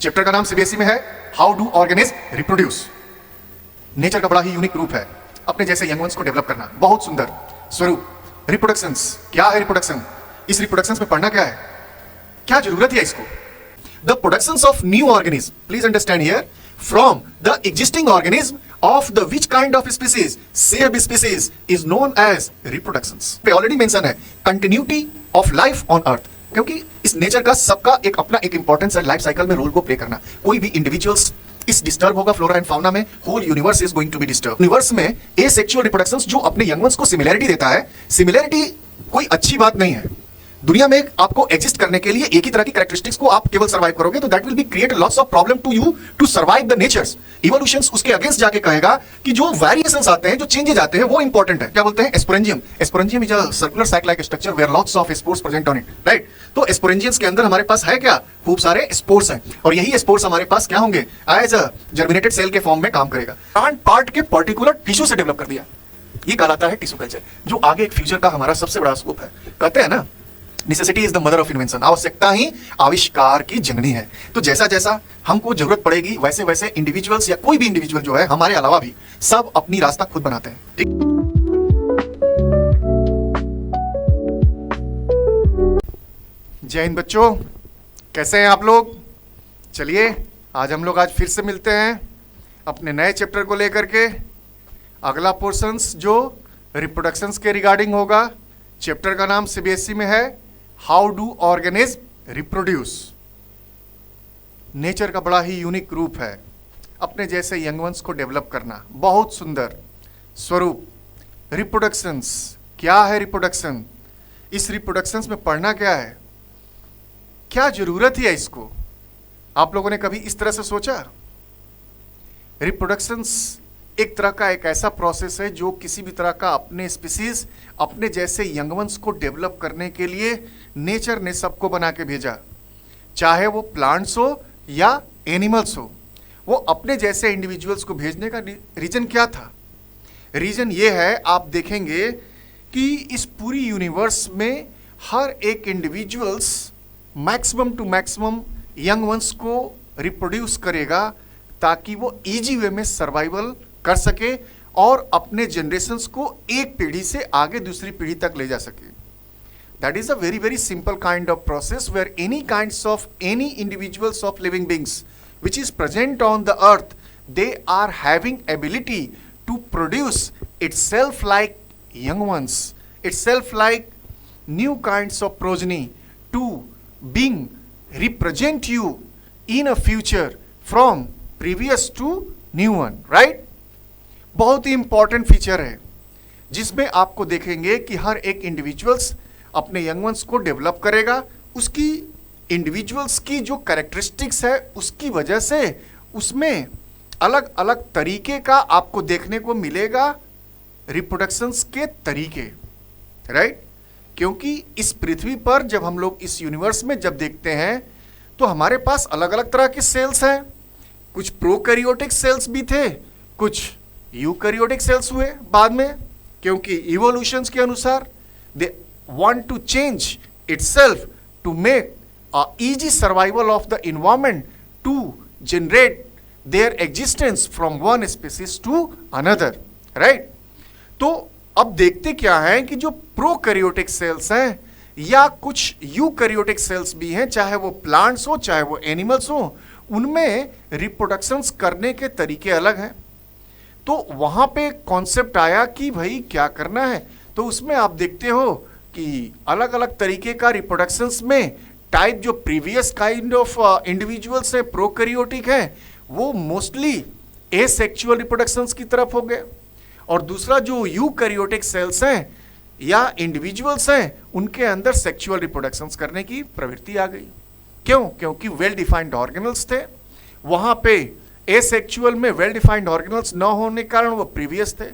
Chapter का नाम CBSE में है how do organism reproduce. Nature का बड़ा ही यूनिक रूप है अपने जैसे यंग वंस को डेवलप करना। बहुत सुंदर स्वरूप। रिप्रोडक्शंस, क्या है रिप्रोडक्शन? इस रिप्रोडक्शंस में पढ़ना क्या है, क्या जरूरत है इसको? The productions of new organism, please understand here, from the existing organism of the which kind of species, same species is known as reproductions। पे ऑलरेडी मेंशन है continuity of life on earth, क्योंकि इस nature का सबका एक अपना एक importance है लाइफ साइकिल में रोल को प्ले करना। कोई भी इंडिविजुअल्स इस डिस्टर्ब होगा फ्लोरा एंड फाउना में, whole universe is going to be disturb. Universe में एसेक्सुअल रिप्रोडक्शंस जो अपने यंग वंस को सिमिलैरिटी देता है, सिमिलैरिटी कोई अच्छी बात नहीं है। दुनिया में आपको एग्जिस्ट करने के लिए एक ही तरह की कैरेक्टरिस्टिक्स को आप केवल सर्वाइव करोगे तो that will be create lots of problem to you to survive the natures. Evolutions उसके अगेंस्ट जाके कहेगा कि जो वेरिएशंस आते हैं, जो चेंजेस आते हैं, वो इंपॉर्टेंट है। क्या बोलते हैं? Sporangium. Sporangium is a circular sac like structure where lots of spores present on it, right? तो एस्पोरेंजियंस के अंदर हमारे पास है क्या? खूब सारे स्पोर्स हैं, और यही स्पोर्स हमारे पास क्या होंगे? एज अ जर्मिनेटेड सेल के फॉर्म में काम करेगा। प्लांट पार्ट के पर्टिकुलर टिश्यू से डेवलप कर दिया, ये कहलाता है टिश्यू कल्चर, जो आगे एक फ्यूचर का हमारा सबसे बड़ा स्कोप है। कहते हैं ना, necessity is the mother of invention, आवश्यकता ही आविष्कार की जननी है। तो जैसा जैसा हमको जरूरत पड़ेगी वैसे वैसे इंडिविजुअल्स या कोई भी इंडिविजुअल जो है हमारे अलावा भी सब अपनी रास्ता खुद बनाते हैं। ठीक, जय हिंद बच्चों, कैसे हैं आप लोग? चलिए आज हम लोग फिर से मिलते हैं अपने नए चैप्टर को लेकर के। अगला पोर्शंस जो रिप्रोडक्शंस के रिगार्डिंग होगा। चैप्टर का नाम सीबीएसई में है how do organism reproduce. Nature का बड़ा ही यूनिक रूप है अपने जैसे यंग वंस को डेवलप करना। बहुत सुंदर स्वरूप। रिप्रोडक्शंस, क्या है रिप्रोडक्शन? इस रिप्रोडक्शंस में पढ़ना क्या है, क्या जरूरत है इसको? आप लोगों ने कभी इस तरह से सोचा? रिप्रोडक्शंस एक तरह का एक ऐसा प्रोसेस है जो किसी भी तरह का अपने स्पीसीज, अपने जैसे यंग वंस को डेवलप करने के लिए नेचर ने सबको बना के भेजा। चाहे वो प्लांट्स हो या एनिमल्स हो, वो अपने जैसे इंडिविजुअल्स को भेजने का रीजन क्या था? रीजन ये है, आप देखेंगे कि इस पूरी यूनिवर्स में हर एक individuals maximum to maximum young ones को रिप्रोड्यूस करेगा ताकि वो इजी वे में सर्वाइवल कर सके और अपने जनरेशंस को एक पीढ़ी से आगे दूसरी पीढ़ी तक ले जा सके। That is a very very simple kind of process where any kinds of any individuals of living beings which is present on the earth, they are having ability to produce itself like young ones, itself like new kinds of progeny to being represent you in a future from previous to new one, right? बहुत ही important feature है जिसमें आपको देखेंगे कि हर एक individuals अपने young ones को डेवलप करेगा। उसकी इंडिविजुअल्स की जो कैरेक्टरिस्टिक्स है उसकी वजह से उसमें अलग अलग तरीके का आपको देखने को मिलेगा रिप्रोडक्शंस के तरीके, राइट? क्योंकि इस पृथ्वी पर जब हम लोग इस यूनिवर्स में जब देखते हैं तो हमारे पास अलग अलग तरह के सेल्स हैं। कुछ प्रोकैरियोटिक सेल्स भी थे, कुछ यूकैरियोटिक सेल्स हुए बाद में, क्योंकि इवोल्यूशंस के अनुसार they want to change itself to make a easy survival of the environment to generate their existence from one species to another, right? तो अब देखते क्या है कि जो प्रोकैरियोटिक सेल्स हैं या कुछ यूकैरियोटिक सेल्स भी हैं, चाहे वो प्लांट्स हो चाहे वो एनिमल्स हो, उनमें रिप्रोडक्शंस करने के तरीके अलग हैं। तो वहां पे कॉन्सेप्ट आया कि भाई क्या करना है, तो उसमें आप देखते हो कि अलग अलग तरीके का रिप्रोडक्शंस में टाइप जो प्रीवियस काइंड ऑफ इंडिविजुअल्स है प्रोकैरियोटिक है, वो मोस्टली एसेक्सुअल रिप्रोडक्शंस की तरफ हो गए, और दूसरा जो यूकैरियोटिक सेल्स हैं या इंडिविजुअल्स हैं उनके अंदर सेक्सुअल रिप्रोडक्शंस करने की प्रवृत्ति आ गई। क्यों? क्योंकि वेल डिफाइंड ऑर्गेनल्स थे वहां पे। एसेक्सुअल में वेल डिफाइंड ऑर्गेनल्स न होने के कारण वो प्रीवियस थे।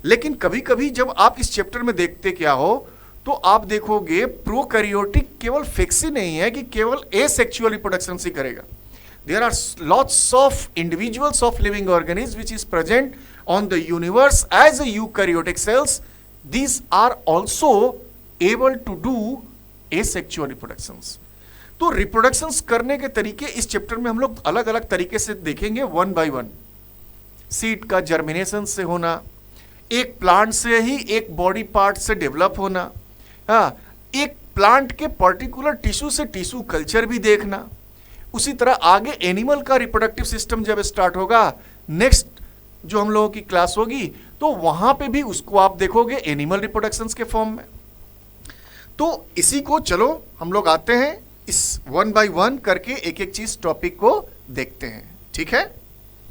लेकिन कभी कभी जब आप इस चैप्टर में देखते क्या हो तो आप देखोगे प्रोकैरियोटिक केवल फिक्स ही नहीं है कि केवल एसेक्सुअल रिप्रोडक्शन ही करेगा। There are lots of individuals of living organism which is present on the universe as a eukaryotic cells. These are also able to do asexual reproductions. तो रिप्रोडक्शंस करने के तरीके इस चैप्टर में हम लोग अलग अलग तरीके से देखेंगे, वन बाय वन। सीड का जर्मिनेशन से होना, एक प्लांट से ही एक बॉडी पार्ट से डेवलप होना, हाँ, एक प्लांट के पर्टिकुलर टिश्यू से टिश्यू कल्चर भी देखना। उसी तरह आगे एनिमल का रिप्रोडक्टिव सिस्टम जब स्टार्ट होगा, नेक्स्ट जो हम लोगों की क्लास होगी, तो वहां पे भी उसको आप देखोगे एनिमल रिप्रोडक्शंस के फॉर्म में। तो इसी को चलो हम लोग आते हैं, इस वन बाय वन करके एक एक चीज टॉपिक को देखते हैं, ठीक है।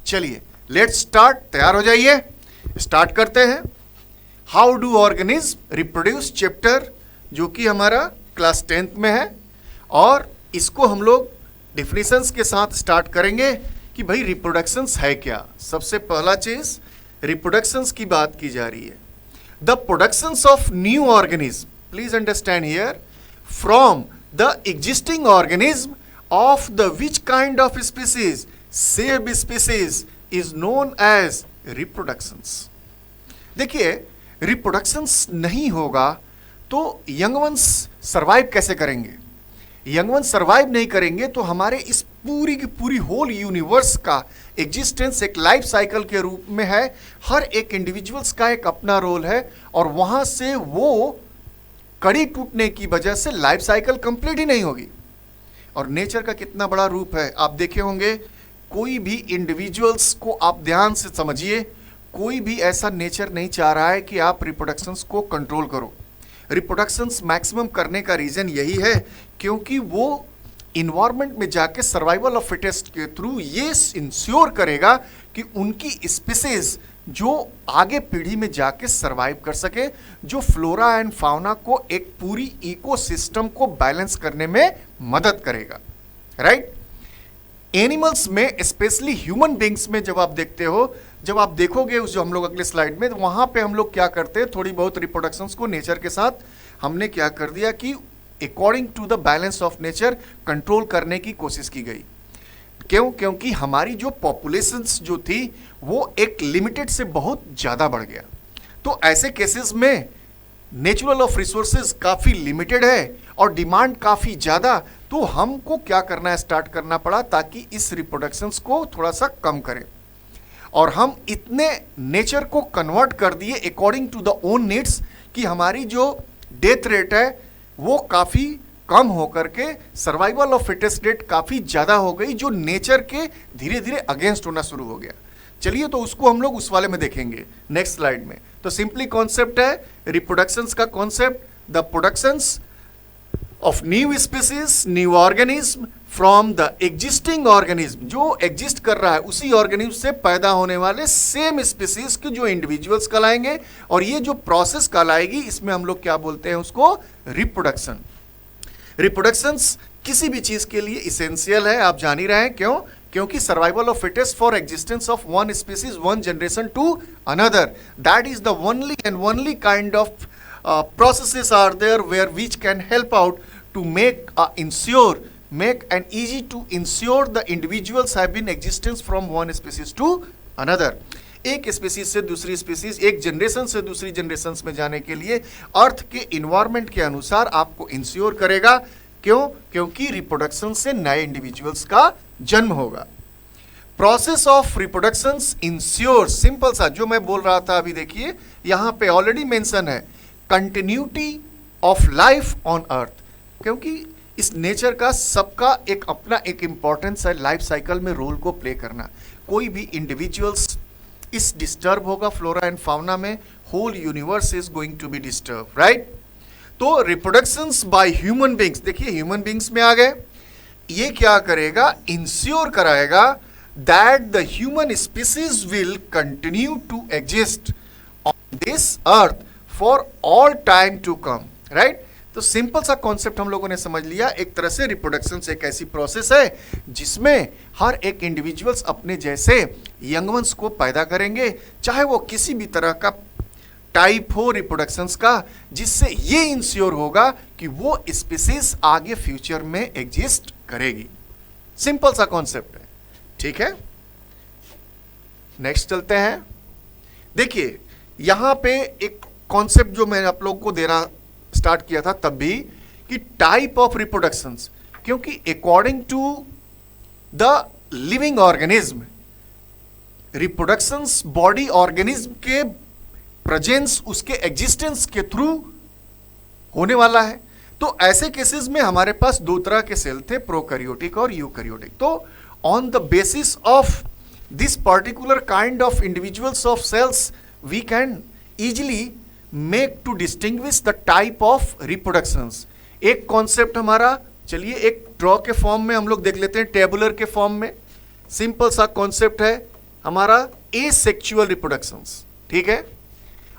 चलिए लेट्स स्टार्ट, तैयार हो जाइए, स्टार्ट करते हैं। How do organism reproduce chapter, जो कि हमारा क्लास 10th में है, और इसको हम लोग डिफिनेशंस के साथ स्टार्ट करेंगे कि भाई रिप्रोडक्शंस है क्या। सबसे पहला चीज रिप्रोडक्शंस की बात की जा रही है। The productions of new organism, please understand here, from the existing organism of the which kind of species, same species is known as reproductions. देखिए, रिप्रोडक्शंस नहीं होगा तो यंग वंस सर्वाइव कैसे करेंगे। यंग वन सर्वाइव नहीं करेंगे तो हमारे इस पूरी की पूरी होल यूनिवर्स का एग्जिस्टेंस एक लाइफ साइकिल के रूप में है। हर एक इंडिविजुअल्स का एक अपना रोल है, और वहां से वो कड़ी टूटने की वजह से लाइफ साइकिल कंप्लीट ही नहीं होगी। और नेचर का कितना बड़ा रूप है आप देखे होंगे। कोई भी इंडिविजुअल्स को आप ध्यान से समझिए, कोई भी ऐसा नेचर नहीं चाह रहा है कि आप रिप्रोडक्शंस को कंट्रोल करो। रिप्रोडक्शंस मैक्सिमम करने का रीजन यही है क्योंकि वो इन्वायरमेंट में जाके सर्वाइवल ऑफ फिटेस्ट के थ्रू ये इंश्योर करेगा कि उनकी स्पीसीज जो आगे पीढ़ी में जाके सर्वाइव कर सके, जो फ्लोरा एंड फाउना को एक पूरी इकोसिस्टम को बैलेंस करने में मदद करेगा, राइट। एनिमल्स में, स्पेशली ह्यूमन बींग्स में जब आप देखते हो, जब आप देखोगे उस जो हम लोग अगले स्लाइड में, तो वहां पे हम लोग क्या करते हैं, थोड़ी बहुत रिप्रोडक्शंस को नेचर के साथ हमने क्या कर दिया कि according to the balance of nature control करने की कोशिश की गई। क्यों? क्योंकि हमारी जो पॉपुलेशंस जो थी वो एक लिमिटेड से बहुत ज़्यादा बढ़ गया। तो ऐसे केसेस में नेचुरल ऑफ रिसोर्सेज काफ़ी लिमिटेड है और डिमांड काफ़ी ज़्यादा, तो हमको क्या करना स्टार्ट करना पड़ा ताकि इस रिप्रोडक्शंस को थोड़ा सा कम करें। और हम इतने नेचर को कन्वर्ट कर दिए according to the own needs कि हमारी जो डेथ रेट है वो काफ़ी कम होकर के सर्वाइवल ऑफ फिटेस्ट रेट काफ़ी ज़्यादा हो गई, जो नेचर के धीरे धीरे अगेंस्ट होना शुरू हो गया। चलिए तो उसको हम लोग उस वाले में देखेंगे नेक्स्ट स्लाइड में। तो सिंपली कॉन्सेप्ट है रिप्रोडक्शंस का concept, the productions of new species, new organism from the existing organism, जो एग्जिस्ट कर रहा है उसी ऑर्गेनिज्म से पैदा होने वाले सेम स्पीसीज के जो इंडिविजुअल्स कहलाएंगे। और ये जो प्रोसेस कहलाएगी इसमें हम लोग क्या बोलते हैं उसको, रिप्रोडक्शन। रिप्रोडक्शंस किसी भी चीज के लिए इसेंशियल है, आप जान ही रहे हैं। क्यों? क्योंकि survival of fittest for existence of one species one generation to another, that is the only and only kind of processes are there where which can help out to make and easy to ensure the individuals have been existence from one species to another। एक species से दूसरी species, एक generation से दूसरी generation में जाने के लिए अर्थ के इन्वायरमेंट के अनुसार आपको इंश्योर करेगा। क्यों? क्योंकि रिप्रोडक्शन से नए इंडिविजुअल्स का जन्म होगा। Process of reproductions ensure, simple सा जो मैं बोल रहा था अभी देखिए यहां पे ऑलरेडी मेंशन है, continuity of life on earth. क्योंकि इस नेचर का सबका एक अपना एक इंपॉर्टेंस है लाइफ साइकिल में रोल को प्ले करना। कोई भी इंडिविजुअल्स इस डिस्टर्ब होगा फ्लोरा एंड फाउना में, whole universe is going to be disturb, right. तो रिप्रोडक्शंस बाय ह्यूमन बींग्स, देखिए ह्यूमन बींग्स में आ गए, ये क्या करेगा, इंश्योर कराएगा that the human species will continue to exist on this earth for all time to come, right. तो सिंपल सा कॉन्सेप्ट हम लोगों ने समझ लिया। एक तरह से रिप्रोडक्शन एक ऐसी प्रोसेस है जिसमें हर एक इंडिविजुअल्स अपने जैसे यंग वंस को पैदा करेंगे, चाहे वो किसी भी तरह का टाइप हो रिप्रोडक्शंस का, जिससे ये इंश्योर होगा कि वो स्पीसीज आगे फ्यूचर में एग्जिस्ट करेगी। सिंपल सा कॉन्सेप्ट है, ठीक है। नेक्स्ट चलते हैं। देखिए यहां पे एक कॉन्सेप्ट जो मैंने आप लोग को देना स्टार्ट किया था तब भी, कि टाइप ऑफ रिप्रोडक्शंस, क्योंकि according to the living organism, reproductions body organism के प्रेजेंस, उसके एग्जिस्टेंस के थ्रू होने वाला है। तो ऐसे केसेस में हमारे पास दो तरह के सेल थे, प्रोकैरियोटिक और यूकैरियोटिक। तो on the basis of this particular kind of individuals of cells we can easily make to distinguish the type of reproductions. एक कॉन्सेप्ट हमारा, चलिए एक ड्रॉ के फॉर्म में हम लोग देख लेते हैं, टेबुलर के फॉर्म में। सिंपल सा कॉन्सेप्ट है हमारा एसेक्सुअल रिप्रोडक्शंस, ठीक है।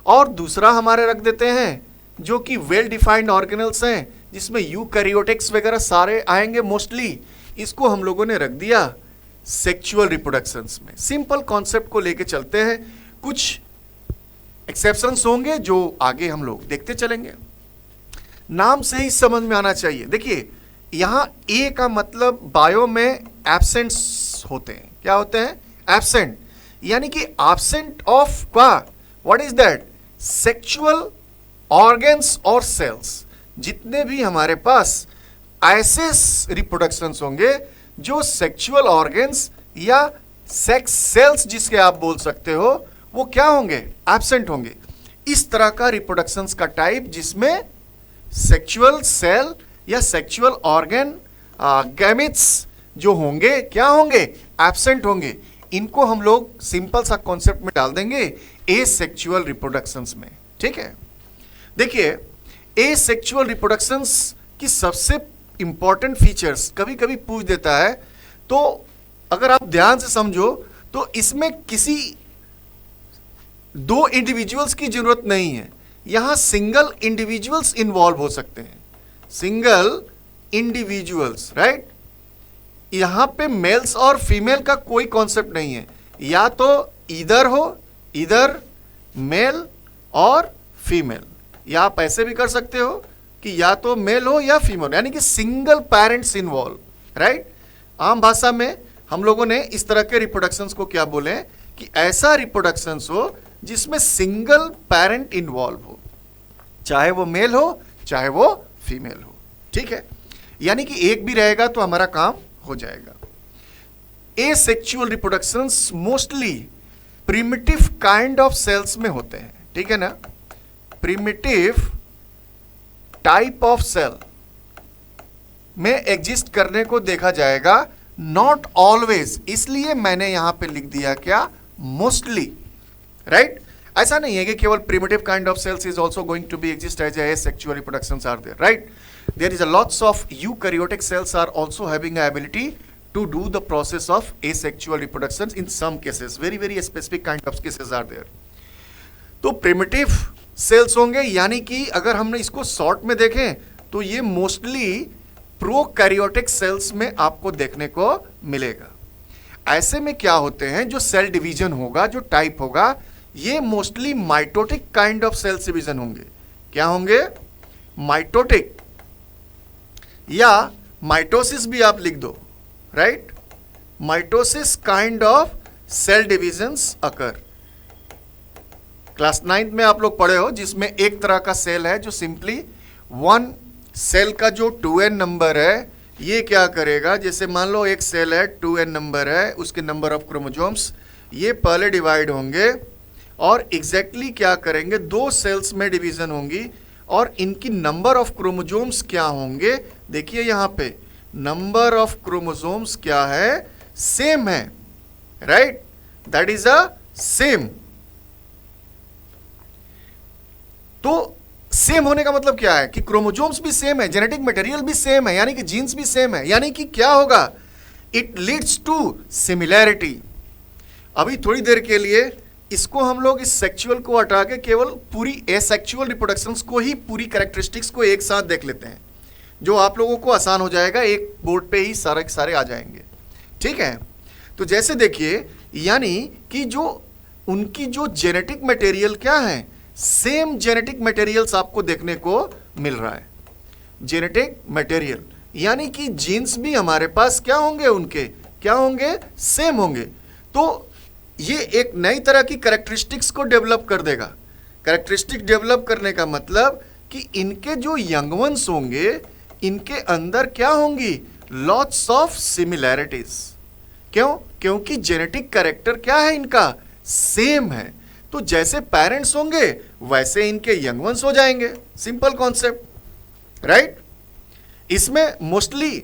और दूसरा हमारे रख देते हैं जो कि वेल डिफाइंड ऑर्गेनल्स हैं, जिसमें यूकैरियोटिक्स वगैरह सारे आएंगे मोस्टली। इसको हम लोगों ने रख दिया सेक्सुअल रिप्रोडक्शंस में। सिंपल कॉन्सेप्ट को लेके चलते हैं, कुछ एक्सेप्शंस होंगे जो आगे हम लोग देखते चलेंगे। नाम से ही समझ में आना चाहिए। देखिए यहां ए का मतलब बायो में एब्सेंट्स होते हैं। क्या होते हैं? एब्सेंट, यानी कि एब्सेंट ऑफ क्या? What is that? Sexual organs और सेल्स। जितने भी हमारे पास ऐसे रिप्रोडक्शंस होंगे जो सेक्सुअल ऑर्गन्स या सेक्स सेल्स जिसके आप बोल सकते हो, वो क्या होंगे? एब्सेंट होंगे। इस तरह का रिप्रोडक्शंस का टाइप जिसमें सेक्सुअल सेल या सेक्सुअल ऑर्गन गैमेट्स जो होंगे क्या होंगे? एब्सेंट होंगे। इनको हम लोग सिंपल सा कॉन्सेप्ट में डाल देंगे एसेक्सुअल रिप्रोडक्शंस में, ठीक है। देखिए एसेक्सुअल रिप्रोडक्शंस की सबसे इंपॉर्टेंट फीचर्स कभी कभी पूछ देता है, तो अगर आप ध्यान से समझो तो इसमें किसी दो इंडिविजुअल्स की जरूरत नहीं है। यहां सिंगल इंडिविजुअल्स इन्वॉल्व हो सकते हैं, सिंगल इंडिविजुअल्स, राइट। यहां पे मेल्स और फीमेल का कोई कॉन्सेप्ट नहीं है, या तो इधर हो, इधर मेल और फीमेल, या आप ऐसे भी कर सकते हो कि या तो मेल हो या फीमेल, यानी कि सिंगल पेरेंट्स इन्वॉल्व, राइट। आम भाषा में हम लोगों ने इस तरह के रिप्रोडक्शंस को क्या बोले कि ऐसा रिप्रोडक्शंस हो जिसमें सिंगल पेरेंट इन्वॉल्व हो, चाहे वो मेल हो चाहे वो फीमेल हो, ठीक है। यानी कि एक भी रहेगा तो हमारा काम हो जाएगा। Asexual reproductions mostly primitive kind of cells में होते हैं, ठीक है ना। प्रिमिटिव टाइप ऑफ सेल में एग्जिस्ट करने को देखा जाएगा, नॉट ऑलवेज। इसलिए मैंने यहां पे लिख दिया क्या? Mostly, right. ऐसा नहीं है कि केवल primitive kind of cells is also going to be exist as asexual reproductions are there, right. There is a lots of eukaryotic cells are also having a ability to do the process of asexual reproduction in some cases, very specific kind of cases are there. तो primitive cells होंगे, यानी कि अगर हमने इसको short में देखें तो ये मोस्टली प्रोकैरियोटिक सेल्स में आपको देखने को मिलेगा। ऐसे में क्या होते हैं, जो सेल डिवीजन होगा, जो टाइप होगा, ये mostly mitotic kind of cells division होंगे। क्या होंगे? माइटोटिक, या माइटोसिस भी आप लिख दो, right. Mitosis kind of cell divisions occur. Class 9th में आप लोग पढ़े हो, जिसमें एक तरह का सेल है जो सिंपली वन सेल का जो 2n नंबर है, ये क्या करेगा, जैसे मान लो एक सेल है 2n नंबर है, उसके नंबर ऑफ क्रोमोसोम्स, ये पहले डिवाइड होंगे और एग्जैक्टली क्या करेंगे, दो सेल्स में डिवीजन होंगी और इनकी नंबर ऑफ क्रोमोसोम्स क्या होंगे। देखिए यहां पे नंबर ऑफ क्रोमोसोम्स क्या है? सेम है, right, that is a same. तो सेम होने का मतलब क्या है कि क्रोमोसोम्स भी सेम है, जेनेटिक मटेरियल भी सेम है, यानी कि जीन्स भी सेम है, यानी कि क्या होगा? It leads to similarity. अभी थोड़ी देर के लिए इसको हम लोग इस सेक्सुअल को हटा के केवल पूरी एसेक्सुअल रिप्रोडक्शंस को ही, पूरी कैरेक्टरिस्टिक्स को एक साथ देख लेते हैं, जो आप लोगों को आसान हो जाएगा, एक बोर्ड पे ही सारे आ जाएंगे, ठीक है। तो जैसे देखिए, यानी कि जो उनकी जो जेनेटिक मटेरियल क्या है, सेम जेनेटिक मटेरियल्स आपको देखने को मिल रहा है। जेनेटिक मटेरियल यानी कि जीन्स भी हमारे पास क्या होंगे, उनके क्या होंगे? सेम होंगे। तो ये एक नई तरह की कैरेक्टरिस्टिक्स को डेवलप कर देगा। कैरेक्टरिस्टिक डेवलप करने का मतलब कि इनके जो यंग वंस होंगे, इनके अंदर क्या होंगी? Lots of similarities. क्यों? क्योंकि जेनेटिक कैरेक्टर क्या है इनका? सेम है। तो जैसे पेरेंट्स होंगे वैसे इनके यंग वंस हो जाएंगे। Simple concept, right? इसमें मोस्टली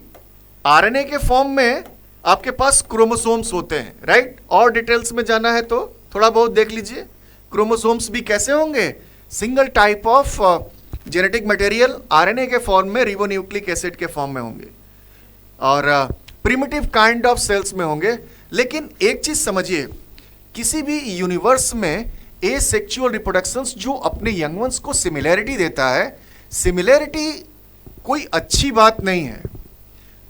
आरएनए के फॉर्म में आपके पास क्रोमोसोम्स होते हैं, राइट? और डिटेल्स में जाना है तो थोड़ा बहुत देख लीजिए। क्रोमोसोम्स भी कैसे होंगे? Single type of genetic material RNA के फॉर्म में रिबोन्यूक्लिक एसिड के फॉर्म में होंगे और प्रिमिटिव काइंड ऑफ सेल्स में होंगे। लेकिन एक चीज समझिए, किसी भी यूनिवर्स में एसेक्सुअल रिप्रोडक्शंस जो अपने यंग वंस को सिमिलैरिटी देता है, सिमिलैरिटी कोई अच्छी बात नहीं है।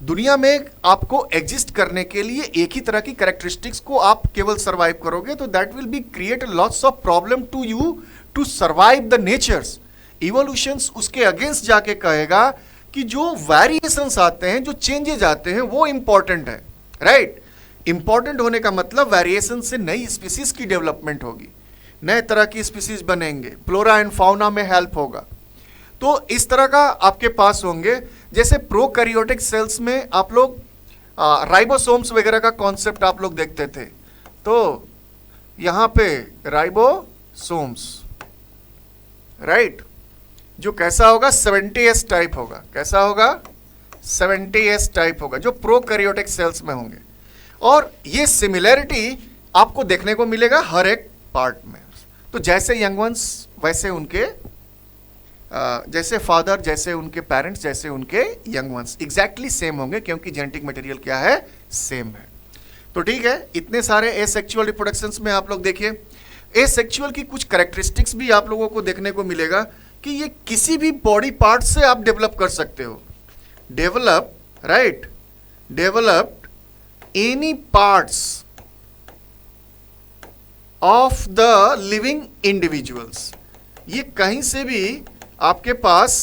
दुनिया में आपको एग्जिस्ट करने के लिए एक ही तरह की कैरेक्टरिस्टिक्स को आप केवल सर्वाइव करोगे तो that will be create lots of problem to you to survive the natures. Evolutions उसके अगेंस्ट जाके कहेगा कि जो वेरिएशंस आते हैं, जो चेंजेज आते हैं, वो इंपॉर्टेंट है, राइट? इंपॉर्टेंट होने का मतलब वेरिएशन से नई स्पीसीज की डेवलपमेंट होगी, नए तरह की स्पीसीज बनेंगे, फ्लोरा एंड फाउना में हेल्प होगा। तो इस तरह का आपके पास होंगे। जैसे प्रोकैरियोटिक सेल्स में आप लोग राइबोसोम्स वगैरह का कॉन्सेप्ट आप लोग देखते थे, तो यहां पे राइबोसोम्स, राइट, जो कैसा होगा? 70S टाइप होगा। कैसा होगा? 70S टाइप होगा, जो प्रोकैरियोटिक सेल्स में होंगे। और ये सिमिलैरिटी आपको देखने को मिलेगा हर एक पार्ट में। तो जैसे यंग वंस वैसे उनके जैसे फादर, जैसे उनके पेरेंट्स, जैसे उनके यंग वंस एग्जैक्टली सेम होंगे, क्योंकि जेनेटिक मटेरियल क्या है? सेम है। तो ठीक है, इतने सारे एसेक्सुअल रिप्रोडक्शंस में आप लोग देखिए, एसेक्सुअल की कुछ कैरेक्टरिस्टिक्स भी आप लोगों को देखने को मिलेगा कि ये किसी भी बॉडी पार्ट से आप डेवलप कर सकते हो। Develop, right, developed any parts of the living individuals. ये कहीं से भी आपके पास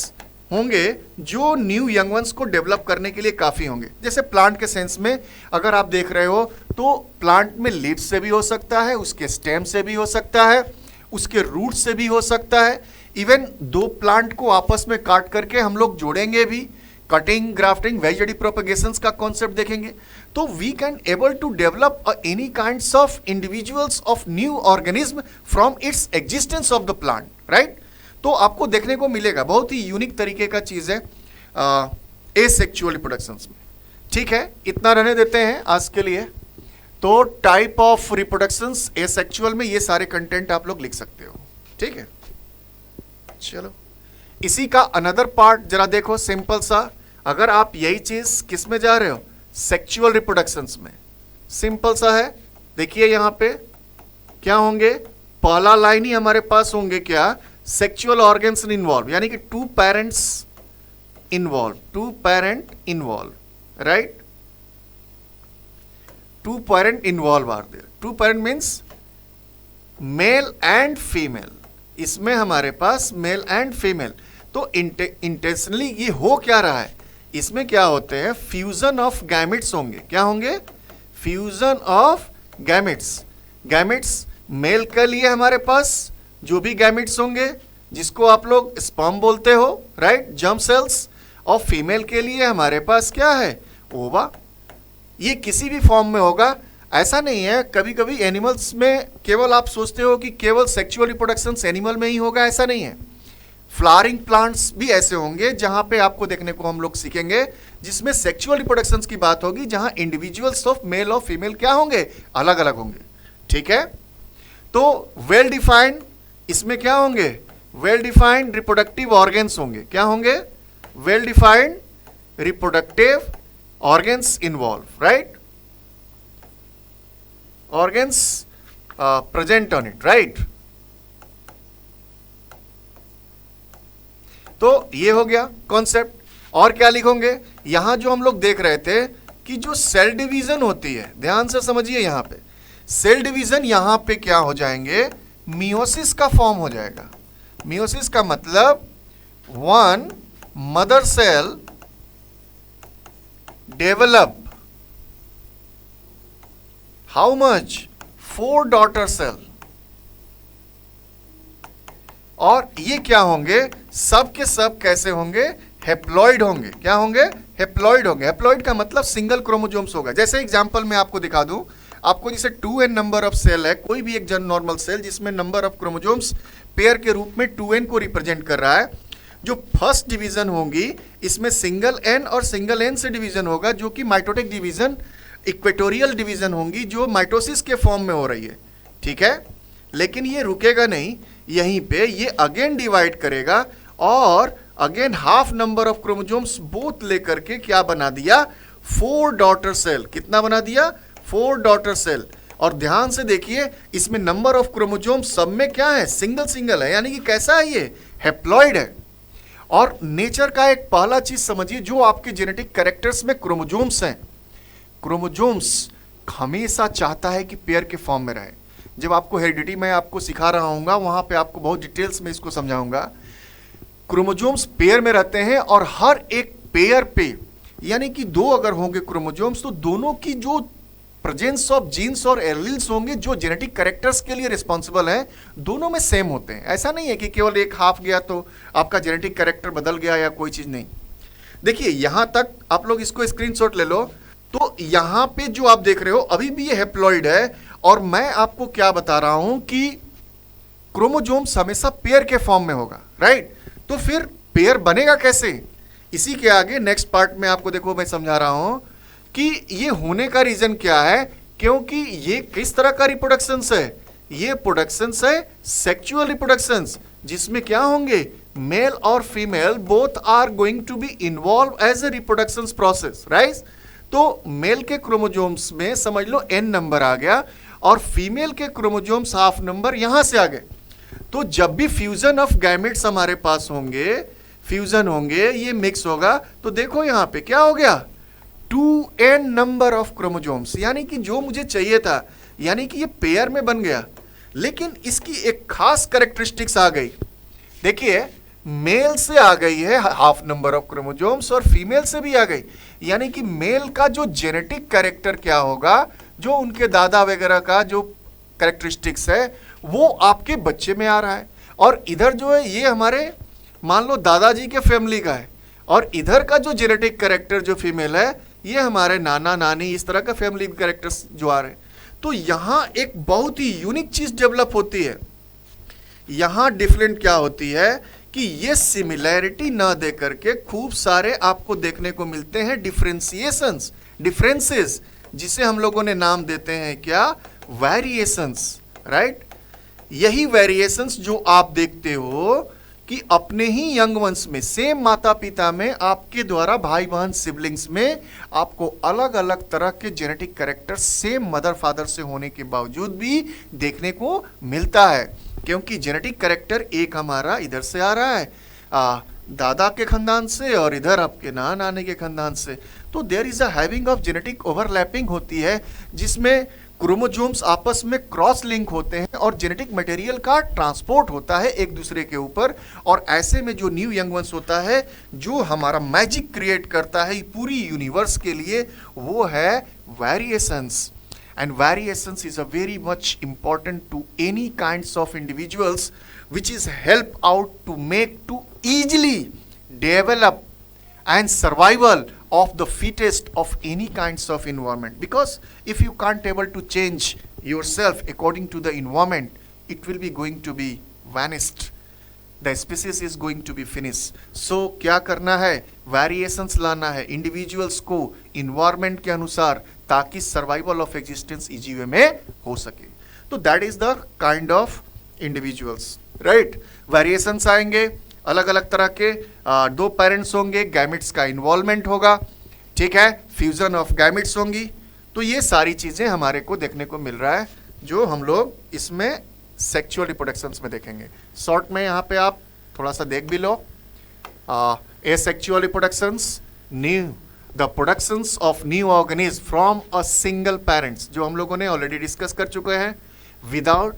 होंगे जो न्यू यंग वंस को डेवलप करने के लिए काफी होंगे। जैसे प्लांट के सेंस में अगर आप देख रहे हो तो प्लांट में लीव्स से भी हो सकता है, उसके स्टेम से भी हो सकता है, उसके रूट से भी हो सकता है। इवन दो प्लांट को आपस में काट करके हम लोग जोड़ेंगे भी, कटिंग, ग्राफ्टिंग, वेजिटेटिव प्रोपेगेशंस का कॉन्सेप्ट देखेंगे। तो we can able to develop any kinds of individuals of new organism from its existence of the plant, right? तो आपको देखने को मिलेगा, बहुत ही यूनिक तरीके का चीज है एसेक्सुअल रिप्रोडक्शंस में। ठीक है, इतना रहने देते हैं आज के लिए। तो टाइप ऑफ रिप्रोडक्शंस एसेक्सुअल में ये सारे कंटेंट आप लोग लिख सकते हो, ठीक है? चलो, इसी का अनदर पार्ट जरा देखो, सिंपल सा। अगर आप यही चीज किस में जा रहे हो? सेक्सुअल रिप्रोडक्शंस में। सिंपल सा है, देखिए यहां पे क्या होंगे? पहला लाइन ही हमारे पास होंगे क्या? सेक्सुअल ऑर्गन्स इन्वॉल्व, यानी कि two parents involve, two parent involve, right? Two parent involve are there. Two parent means male and female. इसमें हमारे पास मेल एंड फीमेल। तो इंटेंशनली ये हो क्या रहा है? इसमें क्या होते हैं? फ्यूजन ऑफ गैमेट्स होंगे। क्या होंगे? Fusion of gametes. Gametes male के लिए हमारे पास जो भी गैमेट्स होंगे, जिसको आप लोग स्पर्म बोलते हो, राइट, जर्म सेल्स, और फीमेल के लिए हमारे पास क्या है? ओवा। ये किसी भी फॉर्म में होगा, ऐसा नहीं है। कभी कभी एनिमल्स में केवल आप सोचते हो कि केवल सेक्सुअल रिप्रोडक्शन एनिमल में ही होगा, ऐसा नहीं है। फ्लावरिंग प्लांट्स भी ऐसे होंगे जहां पे आपको देखने को हम लोग सीखेंगे, जिसमें सेक्सुअल रिप्रोडक्शन की बात होगी, जहां इंडिविजुअल्स ऑफ मेल और फीमेल क्या होंगे? अलग अलग होंगे, ठीक है? तो वेल डिफाइंड, इसमें क्या होंगे? वेल डिफाइंड रिप्रोडक्टिव ऑर्गन्स होंगे। क्या होंगे? Well defined reproductive organs involve, right? Organs present on it, right? तो ये हो गया कॉन्सेप्ट। और क्या लिखोगे? यहां जो हम लोग देख रहे थे कि जो सेल डिवीजन होती है, ध्यान से समझिए, यहां पे सेल डिवीजन, यहां पे क्या हो जाएंगे? मियोसिस का फॉर्म हो जाएगा। मियोसिस का मतलब one mother cell develop how much? 4 daughter cell. और ये क्या होंगे? सब के सब कैसे होंगे? हैप्लॉइड होंगे। क्या होंगे? हेप्लॉइड होंगे। हेप्लॉइड का मतलब सिंगल क्रोमोजोम्स होगा। जैसे एग्जांपल मैं आपको दिखा दूं, आपको जैसे 2n नंबर ऑफ सेल है, कोई भी एक जन नॉर्मल सेल जिसमें नंबर ऑफ क्रोमोजोम्स पेयर के रूप में 2n को रिप्रेजेंट कर रहा है। जो फर्स्ट डिवीजन होंगी इसमें सिंगल n और सिंगल n से डिवीजन होगा, जो कि माइटोटिक डिवीजन, इक्वेटोरियल डिवीजन होंगी, जो माइटोसिस के फॉर्म में हो रही है। ठीक है, लेकिन ये रुकेगा नहीं, यहीं पे ये अगेन डिवाइड करेगा और again half number of chromosomes both लेकर के क्या बना दिया, 4 डॉटर सेल। कितना बना दिया, 4 डॉटर सेल। और ध्यान से देखिए, इसमें नंबर ऑफ क्रोमोजोम्स सब में क्या है, सिंगल सिंगल है, यानी कि कैसा है, ये हेप्लॉइड है। और नेचर का एक पहला चीज समझिए, जो आपके जेनेटिक कैरेक्टर्स में क्रोमोजोम्स हैं, क्रोमोजोम्स हमेशा चाहता है कि पेयर के फॉर्म में रहे। जब आपको हेरिडिटी मैं आपको सिखा रहा हूँ, वहां पे आपको बहुत डिटेल्स में इसको समझाऊंगा। क्रोमोजोम्स पेयर में रहते हैं और हर एक पेयर पे, यानी कि 2 अगर होंगे क्रोमोजोम्स, तो दोनों की जो प्रेजेंस ऑफ जीन्स और एलील्स होंगे जो जेनेटिक कैरेक्टर्स के लिए रिस्पॉन्सिबल हैं, दोनों में सेम होते हैं। ऐसा नहीं है कि केवल एक हाफ गया तो आपका जेनेटिक कैरेक्टर बदल गया या कोई चीज नहीं। देखिए यहां तक आप लोग इसको स्क्रीनशॉट ले लो, तो यहां पे जो आप देख रहे हो अभी भी ये हेप्लॉइड है। और मैं आपको क्या बता रहा हूं कि क्रोमोजोम्स हमेशा पेयर के फॉर्म में होगा, राइट। तो फिर पेयर बनेगा कैसे, इसी के आगे नेक्स्ट पार्ट में आपको देखो मैं समझा रहा हूं कि ये होने का रीजन क्या है। क्योंकि ये किस तरह का रिप्रोडक्शंस है, ये प्रोडक्शंस है सेक्सुअल रिप्रोडक्शंस, जिसमें क्या होंगे, मेल और female both are going to be involve as a reproductions process, right. तो मेल के क्रोमोजोम्स में समझ लो n नंबर आ गया और फीमेल के क्रोमोजोम्स हाफ नंबर यहां से आ गए। तो जब भी फ्यूजन ऑफ गैमेट्स हमारे पास होंगे, फ्यूजन होंगे, ये मिक्स होगा, तो देखो यहां पे क्या हो गया, 2n नंबर ऑफ क्रोमोजोम्स, यानी कि जो मुझे चाहिए था, यानी कि ये पेयर में बन गया। लेकिन इसकी एक खास कैरेक्टरिस्टिक्स आ गई। देखिए मेल से आ गई है हाफ नंबर ऑफ क्रोमोजोम्स और फीमेल से भी आ गई, यानी कि मेल का जो जेनेटिक कैरेक्टर क्या होगा, जो उनके दादा वगैरह का जो कैरेक्टरिस्टिक्स है, वो आपके बच्चे में आ रहा है। और इधर जो है ये हमारे मान लो दादाजी के फैमिली का है, और इधर का जो जेनेटिक कैरेक्टर जो फीमेल है, ये हमारे नाना नानी इस तरह का फैमिली कैरेक्टर्स जो आ रहे हैं। तो यहाँ एक बहुत ही यूनिक चीज डेवलप होती है। यहाँ डिफरेंट क्या होती है कि ये सिमिलैरिटी ना दे करके खूब सारे आपको देखने को मिलते हैं डिफरेंशिएशंस, डिफरेंसेस, जिसे हम लोगों ने नाम देते हैं क्या, वेरिएशंस, राइट। यही वेरिएशंस जो आप देखते हो कि अपने ही यंग वंस में, सेम माता पिता में, आपके द्वारा भाई बहन सिबलिंग्स में आपको अलग अलग तरह के genetic character same mother father से होने के बावजूद भी देखने को मिलता है। क्योंकि जेनेटिक कैरेक्टर एक हमारा इधर से आ रहा है दादा के खानदान से, और इधर आपके नाना नानी के खानदान से। तो there is a having of genetic overlapping होती है, जिसमें क्रोमोजोम्स आपस में क्रॉस लिंक होते हैं और जेनेटिक मटेरियल का ट्रांसपोर्ट होता है एक दूसरे के ऊपर। और ऐसे में जो न्यू यंग वंस होता है, जो हमारा मैजिक क्रिएट करता है पूरी यूनिवर्स के लिए, वो है variations. And variations is a very much important to any kinds of individuals, which is help out to make to easily develop and survival of the fittest of any kinds of environment. Because if you can't able to change yourself according to the environment, it will be going to be vanished. The species is going to be finished. So क्या करना है, variations लाना है individuals को environment के अनुसार, ताकि survival of existence easy way में हो सके। तो that is the kind of individuals, right. Variations आएंगे अलग अलग तरह के, 2 पेरेंट्स होंगे, गैमेट्स का इन्वॉल्वमेंट होगा, ठीक है, फ्यूजन ऑफ गैमेट्स होंगी। तो ये सारी चीजें हमारे को देखने को मिल रहा है, जो हम लोग इसमें सेक्सुअल रिप्रोडक्शंस में देखेंगे। शॉर्ट में यहाँ पे आप थोड़ा सा देख भी लो, asexual reproductions, new the productions of new organism from a single parents, जो हम लोगों ने ऑलरेडी डिस्कस कर चुके हैं, without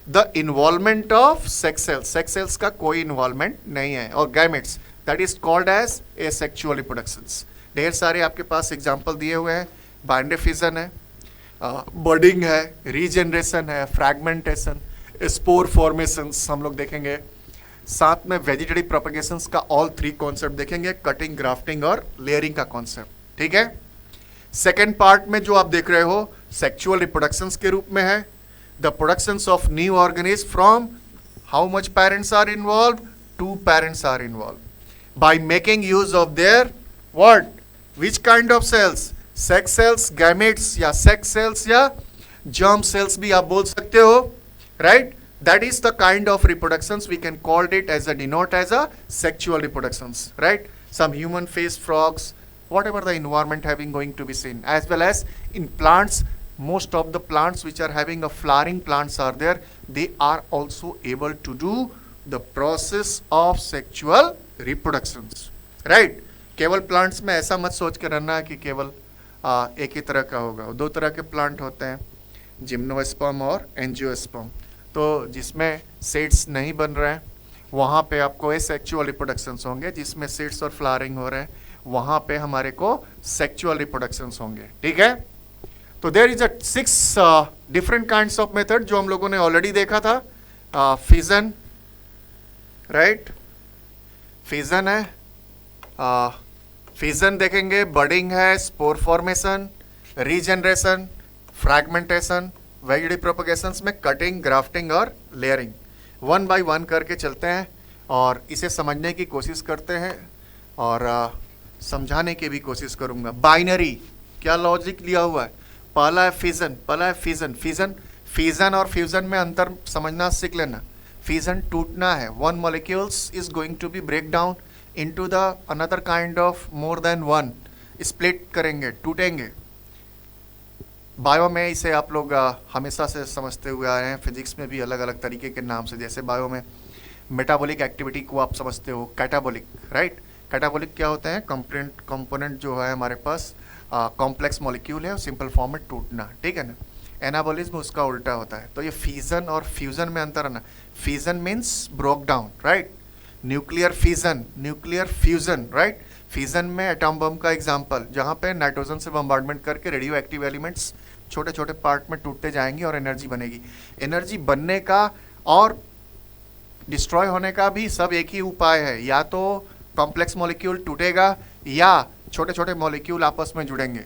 the involvement of sex cells, sex cells का कोई इन्वॉल्वमेंट नहीं है, और gametes, that is called as asexual reproductions. ढेर सारे आपके पास एग्जाम्पल दिए हुए हैं, बाइंडर फिजन है, बर्डिंग है, रीजनरेशन है, फ्रैगमेंटेशन, स्पोर फॉर्मेशंस हम लोग देखेंगे, साथ में वेजिटेटिव प्रोपेगेशंस का ऑल 3 कॉन्सेप्ट देखेंगे, कटिंग, ग्राफ्टिंग और लेयरिंग का कॉन्सेप्ट, ठीक है। सेकेंड पार्ट में जो आप देख रहे हो सेक्सुअल रिप्रोडक्शंस के रूप में है, the productions of new organism from how much parents are involve, 2 parents are involve by making use of their what, which kind of cells, sex cells, gametes या सेक्स सेल्स या germ cells भी आप बोल सकते हो, right. That is the kind of reproductions we can call it as a denote as a sexual reproductions, right? Some human face, frogs, whatever the environment having going to be seen, as well as in plants, most of the plants which are having a flowering plants are there, they are also able to do the process of sexual reproductions, right? केवल plants में ऐसा मत सोच के रहना है कि केवल एक ही तरह का होगा, 2 तरह के plant होते हैं, जिम्नोस्पर्म और एंजियोस्पर्म। तो जिसमें सीड्स नहीं बन रहे हैं वहाँ पे आपको सेक्सुअल रिप्रोडक्शंस होंगे, जिसमें सीड्स और फ्लावरिंग हो रहे हैं वहाँ पे हमारे को सेक्सुअल रिप्रोडक्शंस होंगे, ठीक है। तो there is 6 different kinds of method जो हम लोगों ने ऑलरेडी देखा था। फिजन, राइट, फिजन है, फिजन देखेंगे, बडिंग है, spore formation, regeneration, fragmentation, vegetative propagations में कटिंग, ग्राफ्टिंग और लेयरिंग। 1 बाय 1 करके चलते हैं और इसे समझने की कोशिश करते हैं और समझाने की भी कोशिश करूंगा। बाइनरी क्या लॉजिक लिया हुआ है, पहला है फिजन, पहला है फिजन। फिजन, फिजन और फ्यूजन में अंतर समझना सीख लेना। फिजन टूटना है, 1 molecules is going to be break down into the another kind of more than 1, split करेंगे, टूटेंगे। बायो में इसे आप लोग हमेशा से समझते हुए आ रहे हैं, फिजिक्स में भी अलग अलग तरीके के नाम से, जैसे बायो में मेटाबॉलिक एक्टिविटी को आप समझते हो कैटाबॉलिक, राइट। कैटाबॉलिक क्या होते हैं, कंपोनेंट जो है हमारे पास कॉम्प्लेक्स मॉलिक्यूल है, सिंपल फॉर्म में टूटना, ठीक है ना। एनाबॉलिज्म उसका उल्टा होता है। तो ये फिजन और फ्यूजन में अंतर है ना। Fission means broke down, right. Nuclear fission, nuclear fusion, right. Fission में एटॉम बम का एग्जांपल, जहाँ पे नाइट्रोजन से बम्बार्डमेंट करके रेडियो एक्टिव एलिमेंट्स छोटे छोटे पार्ट में टूटते जाएंगे और एनर्जी बनेगी। एनर्जी बनने का और डिस्ट्रॉय होने का भी सब एक ही उपाय है, या तो कॉम्प्लेक्स मॉलिक्यूल टूटेगा या छोटे छोटे मॉलिक्यूल आपस में जुड़ेंगे।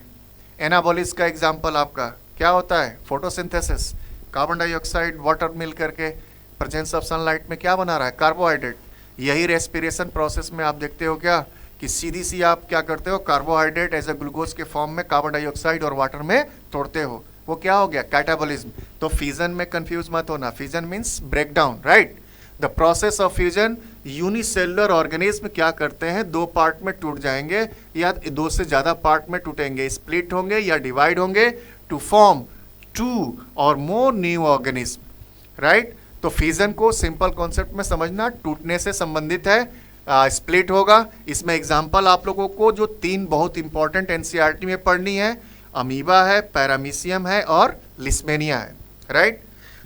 एनाबॉलिस का एग्जांपल आपका क्या होता है, फोटोसिंथेसिस, कार्बन डाइऑक्साइड वाटर मिल करके प्रेजेंस ऑफ सनलाइट में क्या बना रहा है, कार्बोहाइड्रेट। यही रेस्पिरेशन प्रोसेस में आप देखते हो क्या कि सीधी सी आप क्या करते हो, कार्बोहाइड्रेट एज ए ग्लूकोज के फॉर्म में कार्बन डाइऑक्साइड और वाटर में तोड़ते हो, वो क्या हो गया, कैटाबॉलिज्म। तो फ्यूजन में कंफ्यूज मत होना, fusion means break down, right. The process of fusion, unicellular organism क्या करते हैं, 2 पार्ट में टूट जाएंगे या 2 से ज्यादा पार्ट में टूटेंगे, स्प्लिट होंगे या डिवाइड होंगे टू फॉर्म 2 और मोर न्यू ऑर्गेनिज्म, राइट। तो फ्यूजन को सिंपल कॉन्सेप्ट में समझना, टूटने से संबंधित है, स्प्लिट होगा। इसमें एग्जाम्पल आप लोगों को जो 3 बहुत इंपॉर्टेंट एनसीईआरटी में पढ़नी है, अमीबा है, पैरामीशियम है और लिस्मेनिया है, राइट।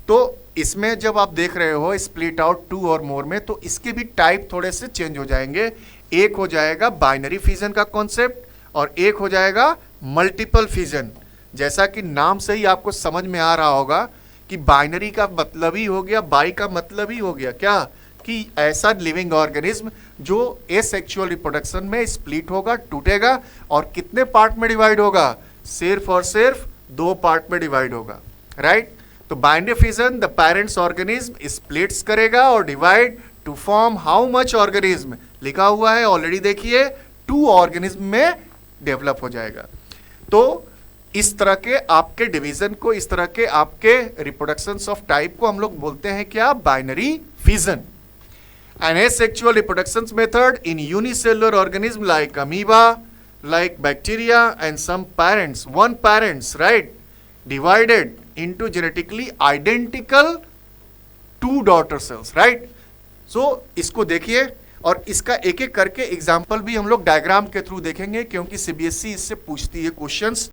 तो इसमें जब आप देख रहे हो स्प्लिट आउट 2 और मोर में, तो इसके भी टाइप थोड़े से चेंज हो जाएंगे। एक हो जाएगा बाइनरी फिजन का कॉन्सेप्ट और एक हो जाएगा मल्टीपल फिजन। जैसा कि नाम से ही आपको समझ में आ रहा होगा कि बाइनरी का मतलब ही हो गया, बाई का मतलब ही हो गया क्या, कि ऐसा लिविंग ऑर्गेनिज्म जो एसेक्सुअल रिप्रोडक्शन में स्प्लिट होगा, टूटेगा और कितने पार्ट में डिवाइड होगा, सिर्फ और सिर्फ 2 पार्ट में डिवाइड होगा, राइट। तो binary fission, the parents organism splits करेगा और divide to form how much organism, लिखा हुआ है ऑलरेडी देखिए, 2 ऑर्गेनिज्म में डेवलप हो जाएगा। तो इस तरह के आपके डिवीजन को, इस तरह के आपके रिप्रोडक्शंस ऑफ टाइप को हम लोग बोलते हैं क्या, binary fission. An asexual reproduction method in unicellular organism like amoeba, like bacteria and some parents, one parents, right, divided into genetically identical 2 daughter cells, right. So इसको देखिए और इसका एक एक करके एग्जाम्पल भी हम लोग डायग्राम के थ्रू देखेंगे, क्योंकि सीबीएसई इससे पूछती है क्वेश्चंस।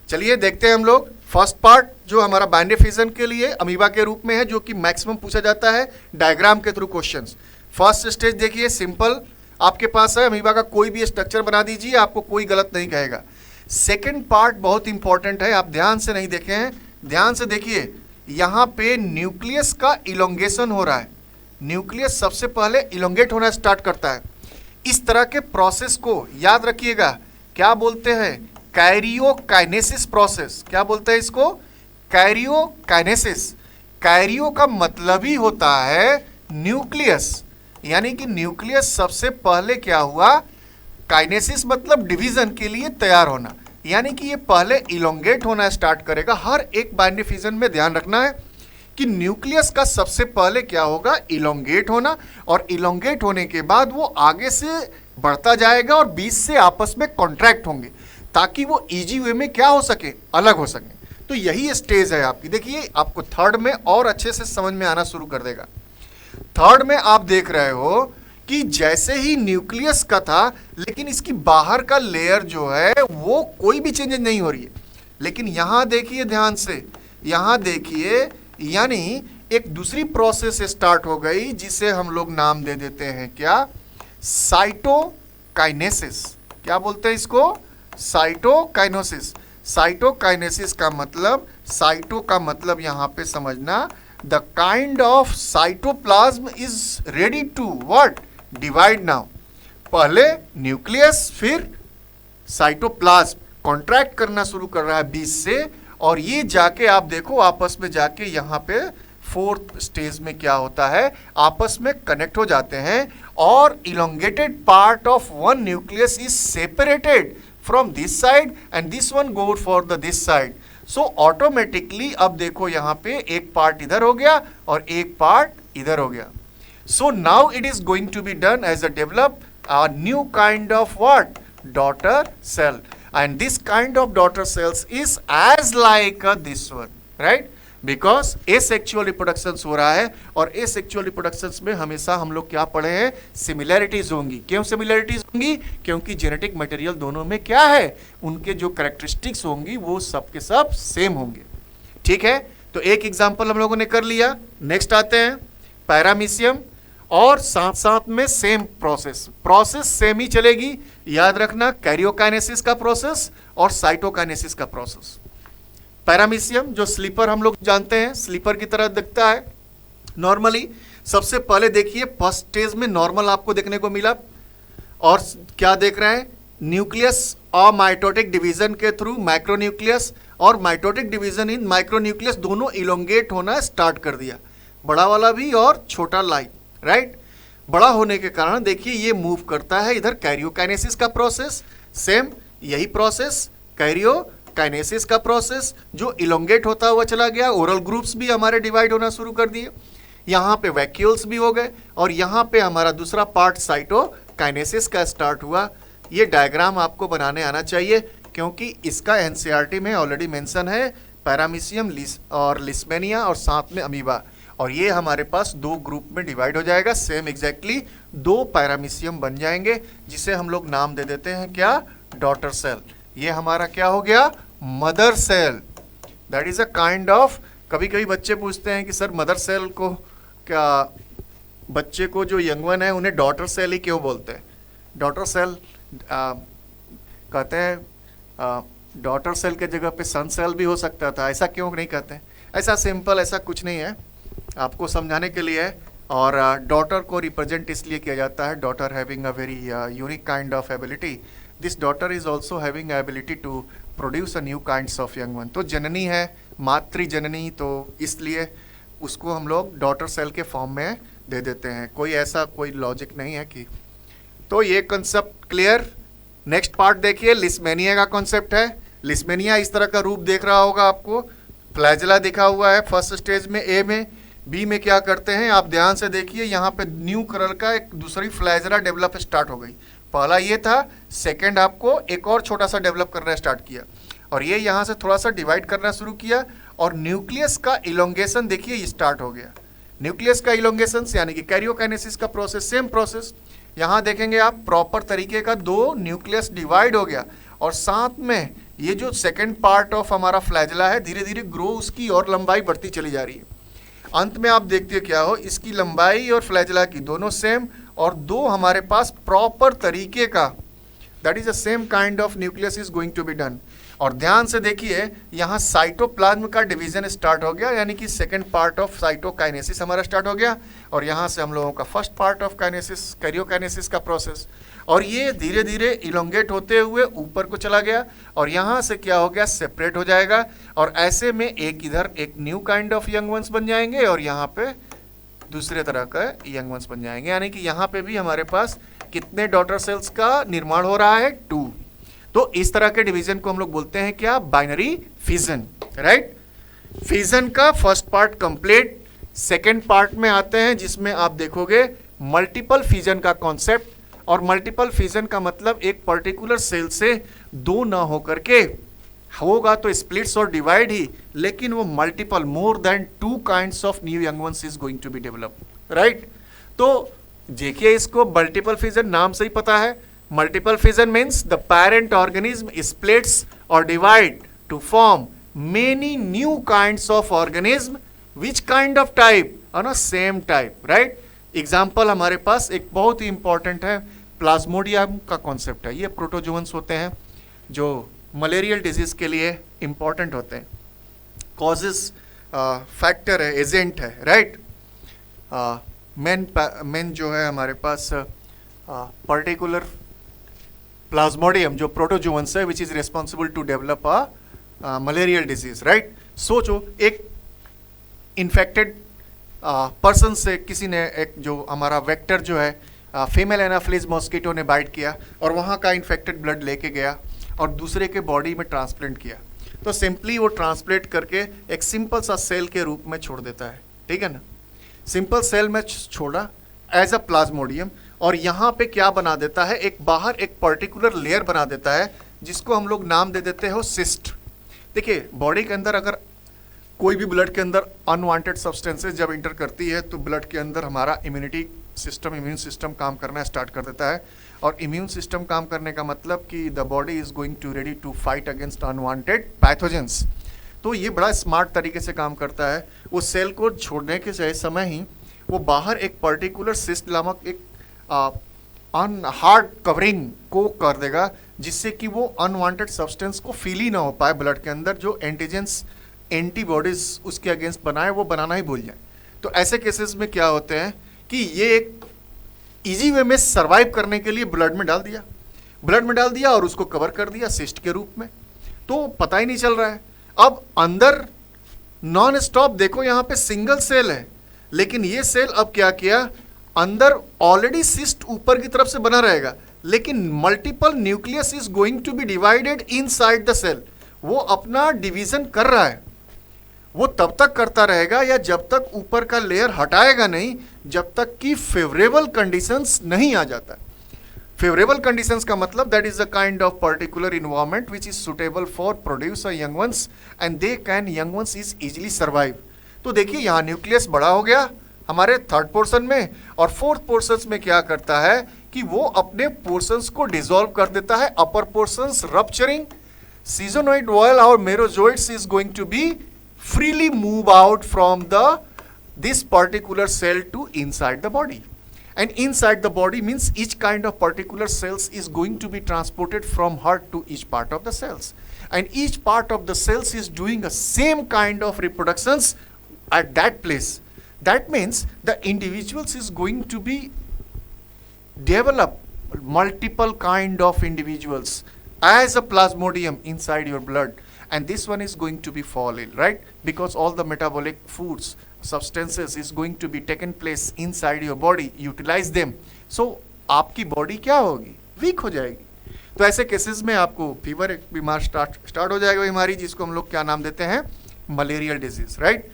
चलिए देखते हैं हम लोग। फर्स्ट पार्ट जो हमारा बाइनरी फिजन के लिए अमीबा के रूप में है, जो कि मैक्सिमम पूछा जाता है डायग्राम के थ्रू क्वेश्चंस। फर्स्ट स्टेज देखिए, सिंपल आपके पास है, अमीबा का कोई भी स्ट्रक्चर बना दीजिए, आपको कोई गलत नहीं कहेगा। सेकंड पार्ट बहुत इंपॉर्टेंट है, आप ध्यान से नहीं देखे हैं, ध्यान से देखिए, यहाँ पे न्यूक्लियस का इलोंगेशन हो रहा है। न्यूक्लियस सबसे पहले इलोंगेट होना स्टार्ट करता है। इस तरह के प्रोसेस को याद रखिएगा, क्या बोलते हैं? Karyokinesis process. क्या बोलते हैं इसको? कैरियोकाइनेसिस। कैरियो का मतलब ही होता है न्यूक्लियस, यानी कि न्यूक्लियस सबसे पहले क्या हुआ? काइनेसिस मतलब डिवीजन के लिए तैयार होना, यानी कि ये पहले इलोंगेट होना स्टार्ट करेगा। हर एक बाइनरी फिजन में ध्यान रखना है कि न्यूक्लियस का सबसे पहले क्या होगा? इलोंगेट होना, और इलोंगेट होने के बाद वो आगे से बढ़ता जाएगा और बीच से आपस में कॉन्ट्रैक्ट होंगे, ताकि वो इजी वे में क्या हो सके? अलग हो सके। तो यही स्टेज है आपकी। देखिए, आपको थर्ड में और अच्छे से समझ में आना शुरू कर देगा। थर्ड में आप देख रहे हो कि जैसे ही न्यूक्लियस का था, लेकिन इसकी बाहर का लेयर जो है वो कोई भी चेंज नहीं हो रही है। लेकिन यहां देखिए ध्यान से, यहां देखिए, यानी एक दूसरी प्रोसेस स्टार्ट हो गई जिसे हम लोग नाम दे देते हैं क्या? साइटोकाइनेसिस। क्या बोलते हैं इसको? साइटोकाइनेसिस। साइटोकाइनेसिस का मतलब, साइटो का मतलब यहां पे समझना, the kind of cytoplasm is ready to what? Divide now. पहले न्यूक्लियस, फिर साइटोप्लाज्म कॉन्ट्रैक्ट करना शुरू कर रहा है बीच से, और ये जाके आप देखो आपस में जाके यहाँ पे फोर्थ स्टेज में क्या होता है? आपस में कनेक्ट हो जाते हैं, और elongated part of one nucleus is separated from this side and this one go for the this side. So automatically अब देखो यहाँ पे एक पार्ट इधर हो गया और एक पार्ट इधर हो गया। So now it is going to be done as a develop a new kind of what? Daughter cell. And this kind of daughter cells is as like this one, right? Because asexual reproductions हो रहा है, और asexual reproductions में हमेशा हम लोग क्या पढ़े हैं? सिमिलैरिटीज होंगी। क्यों सिमिलैरिटीज होंगी? क्योंकि जेनेटिक मटेरियल दोनों में क्या है? उनके जो कैरेक्टरिस्टिक्स होंगी वो सब के सब सेम होंगे। ठीक है, तो एक एग्जाम्पल हम लोगों ने कर लिया। नेक्स्ट आते हैं पैरामीशियम, और साथ साथ में सेम प्रोसेस सेम ही चलेगी। याद रखना, कैरियोकाइनेसिस का प्रोसेस और साइटोकाइनेसिस का प्रोसेस। पैरामीशियम जो स्लीपर हम लोग जानते हैं, स्लीपर की तरह दिखता है नॉर्मली। सबसे पहले देखिए फर्स्ट स्टेज में नॉर्मल आपको देखने को मिला, और क्या देख रहे हैं? न्यूक्लियस और माइटोटिक डिवीजन के थ्रू माइक्रोन्यूक्लियस और माइटोटिक डिवीजन इन माइक्रोन्यूक्लियस दोनों इलोंगेट होना स्टार्ट कर दिया, बड़ा वाला भी और छोटा लाइन, राइट? बड़ा होने के कारण देखिए ये मूव करता है इधर कैरियोकाइनेसिस का प्रोसेस। सेम यही प्रोसेस कैरियोकाइनेसिस का प्रोसेस जो इलोंगेट होता हुआ चला गया। ओरल ग्रुप्स भी हमारे डिवाइड होना शुरू कर दिए, यहाँ पे वैक्यूल्स भी हो गए, और यहाँ पे हमारा दूसरा पार्ट साइटोकाइनेसिस का स्टार्ट हुआ। ये डायग्राम आपको बनाने आना चाहिए, क्योंकि इसका एनसीईआरटी में ऑलरेडी मेंशन है, पैरामीशियम और लिस्मेनिया और साथ में अमीबा, और ये हमारे पास दो ग्रुप में डिवाइड हो जाएगा। सेम एग्जैक्टली दो पैरामीशियम बन जाएंगे, जिसे हम लोग नाम दे देते हैं क्या? Daughter cell. ये हमारा क्या हो गया? Mother cell. That is a kind of, कभी कभी बच्चे पूछते हैं कि सर मदर सेल को क्या, बच्चे को जो यंगवन है उन्हें डॉटर सेल ही क्यों बोलते हैं? डॉटर सेल कहते हैं, डॉटर सेल के जगह पे सन सेल भी हो सकता था, ऐसा क्यों नहीं कहते? ऐसा सिंपल, ऐसा कुछ नहीं है, आपको समझाने के लिए है। और डॉटर को रिप्रेजेंट इसलिए किया जाता है, daughter having a very unique kind of ability. This daughter is also having ability to produce a new kinds of young one. तो जननी है, मातृ जननी, तो इसलिए उसको हम लोग डॉटर सेल के फॉर्म में दे देते हैं। कोई ऐसा कोई लॉजिक नहीं है कि, तो ये कंसेप्ट क्लियर। नेक्स्ट पार्ट देखिए, लिस्मेनिया का कॉन्सेप्ट है। लिस्मेनिया इस तरह का रूप देख रहा होगा आपको, फ्लैजला दिखा हुआ है फर्स्ट स्टेज में ए में। बी में क्या करते हैं आप ध्यान से देखिए, यहाँ पे न्यू कलर का एक दूसरी फ्लैजला डेवलप स्टार्ट हो गई। पहला ये था, सेकंड आपको एक और छोटा सा डेवलप करना स्टार्ट किया, और ये यहाँ से थोड़ा सा डिवाइड करना शुरू किया, और न्यूक्लियस का इलोंगेशन देखिए ये स्टार्ट हो गया। न्यूक्लियस का इलोंगेशन यानी कि कैरियोकाइनेसिस का प्रोसेस, सेम प्रोसेस। यहाँ देखेंगे आप प्रॉपर तरीके का दो न्यूक्लियस डिवाइड हो गया, और साथ में ये जो सेकेंड पार्ट ऑफ हमारा फ्लैजला है धीरे धीरे ग्रो उसकी और लंबाई बढ़ती चली जा रही है। अंत में आप देखते हो क्या हो, इसकी लंबाई और फ्लैजला की दोनों सेम, और दो हमारे पास प्रॉपर तरीके का, that is the same kind of nucleus is going to be done. और ध्यान से देखिए यहाँ साइटोप्लाज्म का डिवीजन स्टार्ट हो गया, यानी कि सेकंड पार्ट ऑफ साइटोकाइनेसिस हमारा स्टार्ट हो गया, और यहाँ से हम लोगों का first part of kinesis karyokinesis का प्रोसेस, और ये धीरे धीरे इलोंगेट होते हुए ऊपर को चला गया, और यहाँ से क्या हो गया, सेपरेट हो जाएगा, और ऐसे में एक इधर एक new kind of young once बन जाएंगे, और यहाँ पे दूसरे तरह का यंग वंस बन जाएंगे। यानी कि यहाँ पे भी हमारे पास कितने डॉटर सेल्स का निर्माण हो रहा है, 2। तो इस तरह के डिवीजन को हम लोग बोलते हैं क्या, बाइनरी फिजन, राइट। फिजन का first part complete, second part में आते हैं जिसमें आप देखोगे मल्टीपल फिजन का कॉन्सेप्ट, और मल्टीपल फिजन का मतलब एक पर्टिकुलर सेल से 2 ना होकर के होगा तो स्प्लिट्स और डिवाइड ही, लेकिन वो multiple more than 2 kinds of new young ones is going to be develop, right. तो देखिए इसको मल्टीपल फिजन नाम से ही पता है, multiple fission means the parent organism splits और divide to form many new kinds of organism, which kind of type, on a same type, right. Example हमारे पास एक बहुत ही इंपॉर्टेंट है, प्लाज्मोडियम का कॉन्सेप्ट है। ये प्रोटोजोअन्स होते हैं जो मलेरियल डिजीज के लिए इंपॉर्टेंट होते हैं, कॉजेस फैक्टर है, एजेंट है, राइट। मेन जो है हमारे पास पर्टिकुलर प्लाज्मोडियम जो प्रोटोजोअन्स है which is responsible to develop a malarial disease, right. सोचो एक इन्फेक्टेड पर्सन से किसी ने एक जो हमारा वेक्टर जो है फीमेल एनाफिलिस मॉस्किटो ने बाइट किया और वहाँ का इन्फेक्टेड ब्लड लेके गया और दूसरे के बॉडी में ट्रांसप्लांट किया, तो सिंपली वो ट्रांसप्लांट करके एक सिंपल सा सेल के रूप में छोड़ देता है, ठीक है ना। सिंपल सेल में छोड़ा एज अ प्लाज्मोडियम, और यहाँ पे क्या बना देता है, एक बाहर एक पर्टिकुलर लेयर बना देता है जिसको हम लोग नाम दे देते हो सिस्ट। देखिए बॉडी के अंदर अगर कोई भी ब्लड के अंदर अनवांटेड सब्सटेंसेस जब इंटर करती है तो ब्लड के अंदर हमारा इम्यूनिटी सिस्टम, इम्यून सिस्टम काम करना स्टार्ट कर देता है, और इम्यून सिस्टम काम करने का मतलब कि the body is going to ready to fight against unwanted pathogens. तो ये बड़ा स्मार्ट तरीके से काम करता है। वो सेल को छोड़ने के समय ही वो बाहर एक पर्टिकुलर सिस्ट नामक एक हार्ड कवरिंग को कर देगा, जिससे कि वो अनवांटेड सब्सटेंस को फील ही ना हो पाए ब्लड के अंदर, जो एंटीजेंस एंटीबॉडीज उसके अगेंस्ट बनाए वो बनाना ही भूल जाए। तो ऐसे केसेस में क्या होते हैं कि ये एक इजी वे में सर्वाइव करने के लिए ब्लड में डाल दिया और उसको कवर कर दिया सिस्ट के रूप में, तो पता ही नहीं चल रहा है। अब अंदर नॉन स्टॉप देखो यहाँ पे सिंगल सेल है, लेकिन ये सेल अब क्या किया, अंदर ऑलरेडी सिस्ट ऊपर की तरफ से बना रहेगा, लेकिन multiple nucleus is going to be divided inside the cell. वो अपना डिवीजन कर रहा है, वो तब तक करता रहेगा या जब तक ऊपर का लेयर हटाएगा नहीं, जब तक कि फेवरेबल कंडीशंस नहीं आ जाता। फेवरेबल कंडीशंस का मतलब that is a kind of particular environment which is suitable for produce a young ones and they can young ones is easily survive. तो देखिए यहाँ न्यूक्लियस बड़ा हो गया हमारे थर्ड पोर्शन में, और फोर्थ पोर्शन में क्या करता है कि वो अपने पोर्शंस को डिसॉल्व कर देता है, upper portions rupturing, schizonoid wall और merozoites is going to be freely move out from this particular cell to inside the body, and inside the body means each kind of particular cells is going to be transported from heart to each part of the cells, and each part of the cells is doing a same kind of reproductions at that place. That means the individuals is going to be develop multiple kind of individuals as a plasmodium inside your blood, and this one is going to be fall ill, right, because all the metabolic foods substances is going to be taken place inside your body, utilize them, so आपकी body क्या होगी, week हो जाएगी। तो ऐसे cases में आपको fever एक बीमार स्टार्ट हो जाएगा बीमारी, जिसको हम लोग क्या नाम देते हैं, मलेरियल डिजीज, राइट।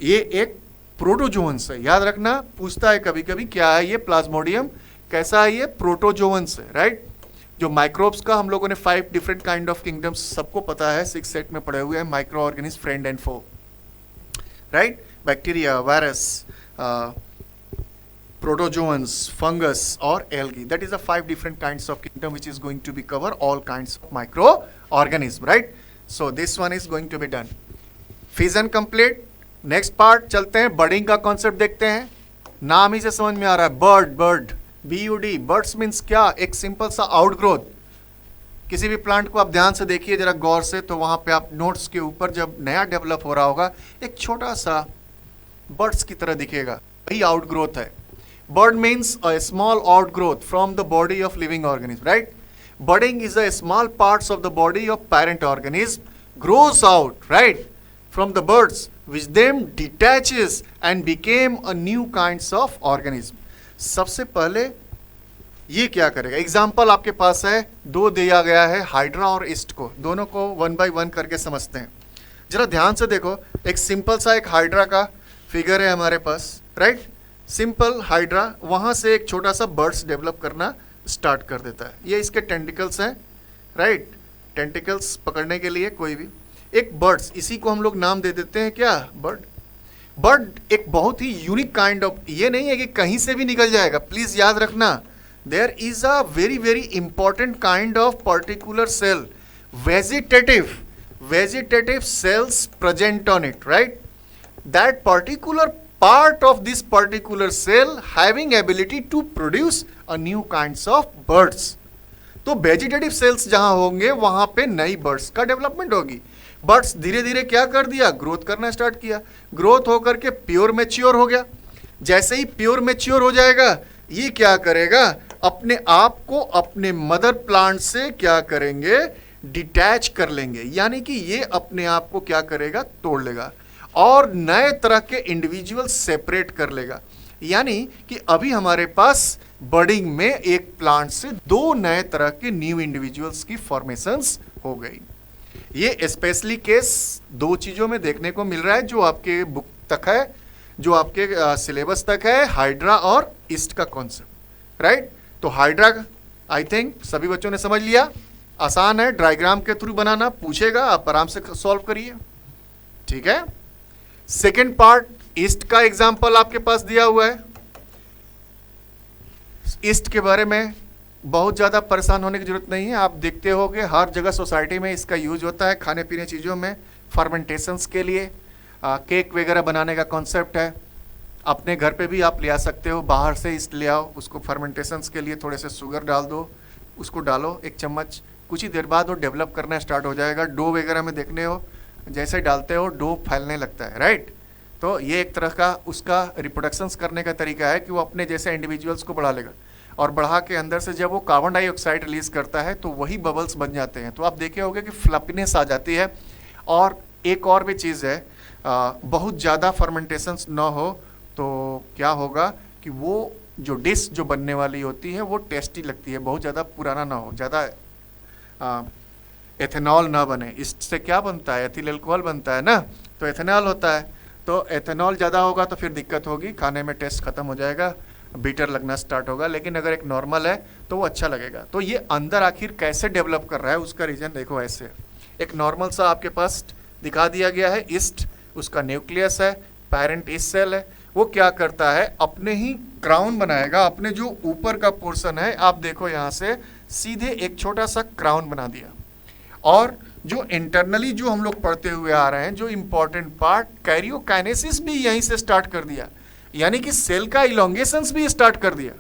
ये एक प्रोटोजोअन्स है, याद रखना, पूछता है कभी कभी क्या है ये प्लाज्मोडियम, कैसा है ये, प्रोटोजोअन्स है, राइट। जो माइक्रोब्स का हम लोगों ने 5 डिफरेंट काइंड ऑफ किंगडम्स सबको पता है, 6 सेट में पढ़े हुए हैं, micro organism, friend and foe, right. Bacteria, virus, protozoans, fungus और algae, that is a 5 different kinds of kingdom which is going to be cover all kinds of micro organism, right. So this one is going to be done. Fission complete. Next part चलते हैं, बर्डिंग का concept देखते हैं। नाम ही से समझ में आ रहा है, बर्ड, BUD, बर्ड्स मीन्स क्या, एक सिंपल सा आउटग्रोथ। किसी भी प्लांट को आप ध्यान से देखिए जरा गौर से, तो वहां पे आप नोट्स के ऊपर जब नया डेवलप हो रहा होगा एक छोटा सा बर्ड्स की तरह दिखेगा, वही आउटग्रोथ है। Bud means a small outgrowth from the body of living organism, right. Budding is a small parts of the body of parent organism grows out, right, from the birds, which then detaches and became a new kinds of organism। सबसे पहले ये क्या करेगा, example आपके पास है, दो दिया गया है, हाइड्रा और ईस्ट को, दोनों को वन बाय वन करके समझते हैं। जरा ध्यान से देखो, एक सिंपल सा एक हाइड्रा का फिगर है हमारे पास, राइट, सिंपल हाइड्रा, वहां से एक छोटा सा बर्ड्स डेवलप करना स्टार्ट कर देता है। ये इसके टेंटिकल्स हैं, राइट, टेंटिकल्स पकड़ने के लिए कोई भी एक बर्ड्स, इसी को हम लोग नाम दे देते हैं क्या, बर्ड। बर्ड एक बहुत ही यूनिक काइंड ऑफ, ये नहीं है कि कहीं से भी निकल जाएगा, प्लीज याद रखना, there is a very very important kind of particular cell, vegetative cells present on it, right, that particular part of this particular cell having ability to produce a new kinds of birds। तो vegetative cells जहां होंगे वहां पे नई birds का development होगी। Birds धीरे धीरे क्या कर दिया, ग्रोथ करना स्टार्ट किया, ग्रोथ होकर के प्योर मैच्योर हो गया। जैसे ही प्योर मैच्योर हो जाएगा, ये क्या करेगा, अपने आप को अपने मदर प्लांट से क्या करेंगे, डिटैच कर लेंगे, यानी कि ये अपने आप को क्या करेगा, तोड़ लेगा और नए तरह के इंडिविजुअल सेपरेट कर लेगा। यानी कि अभी हमारे पास बर्डिंग में एक प्लांट से दो नए तरह के न्यू इंडिविजुअल्स की फॉर्मेशंस हो गई। ये स्पेशली केस दो चीजों में देखने को मिल रहा है, जो आपके बुक तक है, जो आपके सिलेबस तक है, हाइड्रा और ईस्ट का कॉन्सेप्ट, राइट। तो हाइड्रा आई थिंक सभी बच्चों ने समझ लिया, आसान है, डायग्राम के थ्रू बनाना, पूछेगा आप आराम से सॉल्व करिए, ठीक है। सेकेंड पार्ट, ईस्ट का एग्जाम्पल आपके पास दिया हुआ है। ईस्ट के बारे में बहुत ज़्यादा परेशान होने की जरूरत नहीं है, आप देखते होंगे हर जगह सोसाइटी में इसका यूज होता है, खाने पीने चीज़ों में, फर्मेंटेशंस के लिए, केक वगैरह बनाने का कॉन्सेप्ट है। अपने घर पे भी आप ले आ सकते हो, बाहर से ईस्ट ले आओ, उसको फर्मेंटेशंस के लिए थोड़े से शुगर डाल दो, उसको डालो एक चम्मच, कुछ ही देर बाद वो डेवलप करना स्टार्ट हो जाएगा। डो वगैरह में देखने हो, जैसे डालते हो डो फैलने लगता है, राइट। तो ये एक तरह का उसका रिप्रोडक्शंस करने का तरीका है कि वो अपने जैसे इंडिविजुअल्स को बढ़ा लेगा, और बढ़ा के अंदर से जब वो कार्बन डाइऑक्साइड रिलीज करता है तो वही बबल्स बन जाते हैं। तो आप देखे होंगे कि फ्लफीनेस आ जाती है। और एक और भी चीज़ है, बहुत ज़्यादा फर्मेंटेशंस ना हो तो क्या होगा कि वो जो डिश जो बनने वाली होती है वो टेस्टी लगती है, बहुत ज़्यादा पुराना ना हो, ज़्यादा एथेनॉल ना बने। इससे क्या बनता है, एथिल अल्कोहल बनता है ना, तो एथेनॉल होता है। तो एथेनॉल ज़्यादा होगा तो फिर दिक्कत होगी, खाने में टेस्ट खत्म हो जाएगा, बीटर लगना स्टार्ट होगा। लेकिन अगर एक नॉर्मल है तो वो अच्छा लगेगा। तो ये अंदर आखिर कैसे डेवलप कर रहा है उसका रीजन देखो, ऐसे एक नॉर्मल सा आपके पास दिखा दिया गया है, ईस्ट उसका न्यूक्लियस है, पेरेंट ईस्ट सेल है, वो क्या करता है, अपने ही क्राउन बनाएगा, अपने जो ऊपर का पोर्शन है, आप देखो यहाँ से सीधे एक छोटा सा क्राउन बना दिया। और जो इंटरनली जो हम लोग पढ़ते हुए आ रहे हैं, जो इंपॉर्टेंट पार्ट, कैरियोकाइनेसिस भी यहीं से स्टार्ट कर दिया, यानी कि सेल का इलोंगेशंस भी स्टार्ट कर दिया।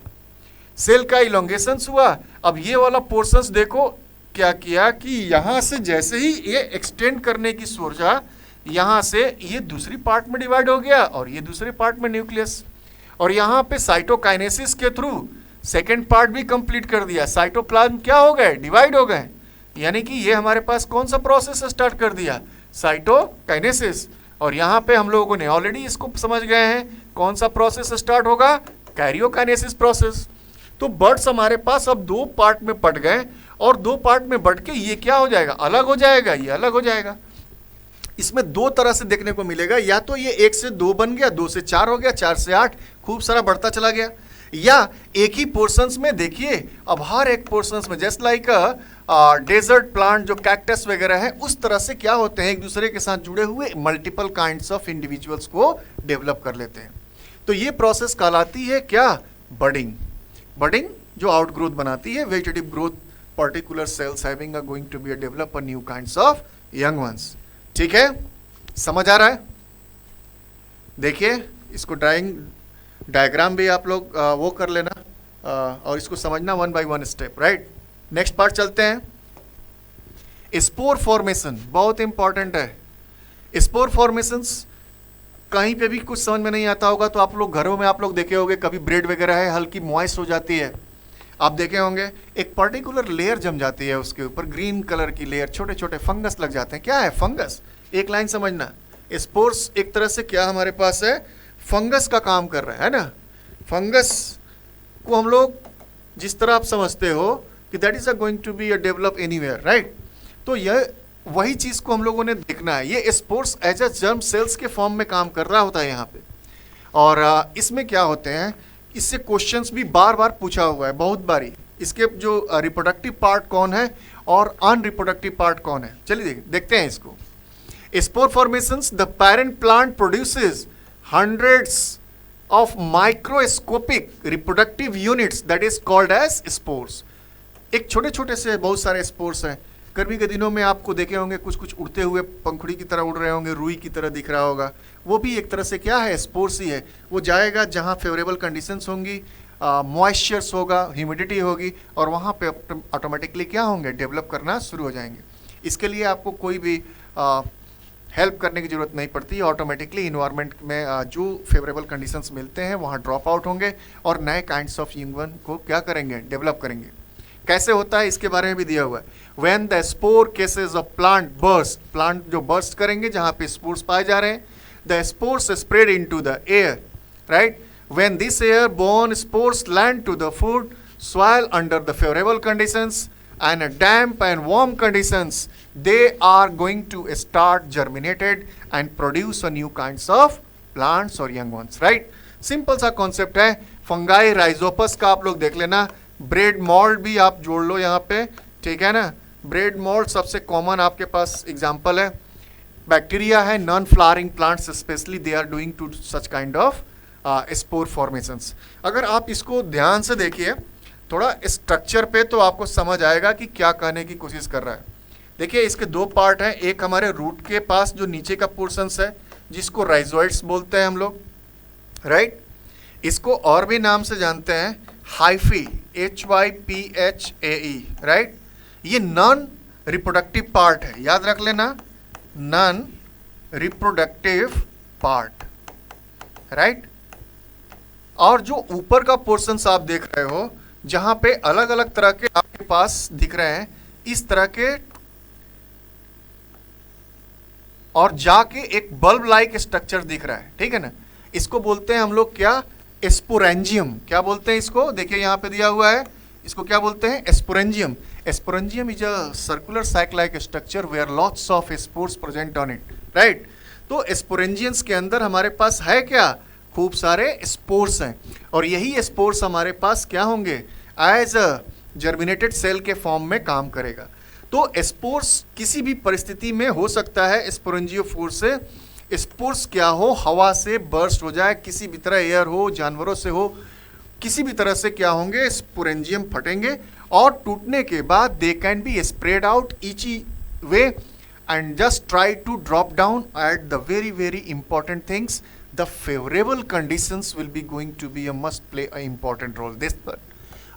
सेल का इलोंगेशंस हुआ। अब ये वाला पोर्शंस देखो क्या किया कि यहाँ से जैसे ही ये एक्सटेंड करने की सोचा, यहाँ से ये दूसरी पार्ट में डिवाइड हो गया और ये दूसरे पार्ट में न्यूक्लियस, और यहाँ पे साइटोकाइनेसिस के थ्रू सेकेंड पार्ट भी कंप्लीट कर दिया। साइटोप्लाज्म क्या हो गए, डिवाइड हो गए, यानी कि ये हमारे पास कौन सा प्रोसेस स्टार्ट कर दिया, साइटोकाइनेसिस। और यहाँ पे हम लोगों ने ऑलरेडी इसको समझ गए हैं, कौन सा प्रोसेस स्टार्ट होगा, कैरियोकाइनेसिस प्रोसेस। तो बर्ड्स हमारे पास अब दो पार्ट में बट गए, और दो पार्ट में बट के ये क्या हो जाएगा, अलग हो जाएगा, ये अलग हो जाएगा। इसमें दो तरह से देखने को मिलेगा, या तो ये 1 से 2 बन गया, 2 से 4 हो गया, 4 से 8 खूब सारा बढ़ता चला गया, या एक ही पोर्शंस में देखिए, अब हर एक पोर्शंस में जस्ट लाइक डेजर्ट प्लांट जो कैक्टस वगैरह है, उस तरह से क्या होते हैं, एक दूसरे के साथ जुड़े हुए मल्टीपल काइंड्स ऑफ इंडिविजुअल्स को डेवलप कर लेते हैं। तो ये प्रोसेस कहलाती है क्या, बडिंग। बडिंग जो आउटग्रोथ बनाती है, vegetative growth, particular cells having going to be develop new kinds of young ones. ठीक है, समझ आ रहा है। देखिए इसको डायग्राम भी आप लोग वो कर लेना, और इसको समझना 1 by 1 step, right. Next part चलते हैं। स्पोर फॉर्मेशन बहुत इंपॉर्टेंट है। स्पोर फॉर्मेशंस कहीं पे भी कुछ समझ में नहीं आता होगा तो आप लोग घरों में आप लोग देखे होंगे, कभी ब्रेड वगैरह है हल्की मॉइस्ट हो जाती है, आप देखे होंगे एक पर्टिकुलर लेयर जम जाती है, उसके ऊपर ग्रीन कलर की लेयर, छोटे छोटे फंगस लग जाते हैं। क्या है फंगस? एक लाइन समझना, स्पोर्स एक तरह से क्या हमारे पास है, फंगस का काम कर रहा है ना। फंगस को हम लोग जिस तरह आप समझते हो कि that is going to be a develop anywhere, right. तो यह वही चीज को हम लोगों ने देखना है। ये spores as a germ cells के फॉर्म में काम कर रहा होता है यहाँ पे। और इसमें क्या होते हैं, इससे क्वेश्चंस भी बार बार पूछा हुआ है बहुत बारी। इसके जो रिप्रोडक्टिव पार्ट कौन है और अनरिप्रोडक्टिव पार्ट कौन है, चलिए देखते हैं इसको। Spore formations, the parent plant produces hundreds of microscopic reproductive units that is called as spores। एक छोटे छोटे से बहुत सारे स्पोर्स हैं। गर्मी के दिनों में आपको देखे होंगे कुछ कुछ उड़ते हुए पंखुड़ी की तरह उड़ रहे होंगे, रुई की तरह दिख रहा होगा, वो भी एक तरह से क्या है, स्पोर्स ही है। वो जाएगा जहाँ फेवरेबल कंडीशंस होंगी, मॉइस्चर्स होगा, ह्यूमिडिटी होगी, और वहाँ पे ऑटोमेटिकली क्या होंगे, डेवलप करना शुरू हो जाएंगे। इसके लिए आपको कोई भी हेल्प करने की जरूरत नहीं पड़ती, ऑटोमेटिकली इन्वायरमेंट में जो फेवरेबल कंडीशंस मिलते हैं वहाँ ड्रॉप आउट होंगे और नए काइंड्स ऑफ यंगवन को क्या करेंगे, डेवलप करेंगे। कैसे होता है इसके बारे में भी दिया हुआ है। When the spore cases of plant burst, plant जो बर्स्ट करेंगे जहाँ पे स्पोर्स पाए जा रहे हैं, the spores spread into the air, right. When this air borne spores land to the food soil under the favorable conditions and damp and warm conditions, they are going to start germinated and produce a new kinds of plants or young ones, right। Simple सा concept है। Fungi Rhizopus का आप लोग देख लेना, bread mould भी आप जोड़ लो यहाँ पे, ठीक है ना। ब्रेड मोल्ड सबसे कॉमन आपके पास एग्जाम्पल है। बैक्टीरिया है, non flowering plants specially they are doing to such kind of spore formations. अगर आप इसको ध्यान से देखिए थोड़ा स्ट्रक्चर पे तो आपको समझ आएगा कि क्या कहने की कोशिश कर रहा है। देखिए इसके दो पार्ट हैं, एक हमारे रूट के पास जो नीचे का पोर्शंस है जिसको राइजोइड्स बोलते हैं हम लोग, राइट। इसको और भी नाम से जानते हैं, हाइफी, HYPHAE, राइट। ये नॉन रिप्रोडक्टिव पार्ट है, याद रख लेना, नॉन रिप्रोडक्टिव पार्ट, राइट। और जो ऊपर का पोर्शंस आप देख रहे हो जहां पे अलग अलग तरह के आपके पास दिख रहे हैं, इस तरह के, और जाके एक बल्ब लाइक स्ट्रक्चर दिख रहा है, ठीक है ना। इसको बोलते हैं हम लोग क्या, स्पोरेंजियम। क्या बोलते हैं इसको, देखिए यहां पे दिया हुआ है, इसको क्या बोलते हैं, sporangium. Sporangium is a circular sac like structure where lots of spores present on it, right. तो स्पोरेंजियंस के अंदर हमारे पास है क्या, खूब सारे स्पोर्स हैं, और यही स्पोर्स हमारे पास क्या होंगे, एज अ जर्मिनेटेड सेल के फॉर्म में काम करेगा। तो स्पोर्स किसी भी परिस्थिति में हो सकता है, स्पोरेंजियोफोर से स्पोर्स क्या हो, हवा से बर्स्ट हो जाए, किसी भी तरह एयर हो, जानवरों से हो, किसी भी तरह से क्या होंगे, स्पोरेंजियम फटेंगे, और टूटने के बाद they can be spread out each way and just try to drop down at the very very important things, the favorable conditions will be going to be a must play a important role this पर।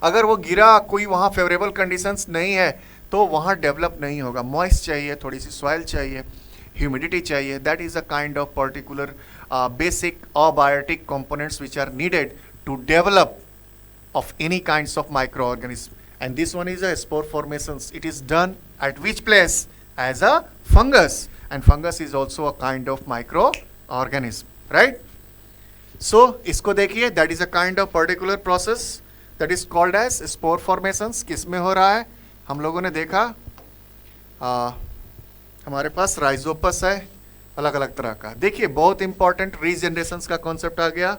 अगर वो गिरा, कोई वहाँ favorable conditions नहीं है तो वहाँ डेवलप नहीं होगा। मॉइस्ट चाहिए, थोड़ी सी सॉइल चाहिए, ह्यूमिडिटी चाहिए, that is a kind of particular basic abiotic components which are needed to develop of any kinds of microorganism, and this one is a spore formations. It is done at which place, as a fungus, and fungus is also a kind of microorganism, right। so इसको देखिए, that is a kind of particular process that is called as spore formations। किस में हो रहा है, हम लोगों ने देखा हमारे पास राइजोपस है अलग अलग तरह का। देखिए बहुत इंपॉर्टेंट रीजनरेशंस का कॉन्सेप्ट आ गया।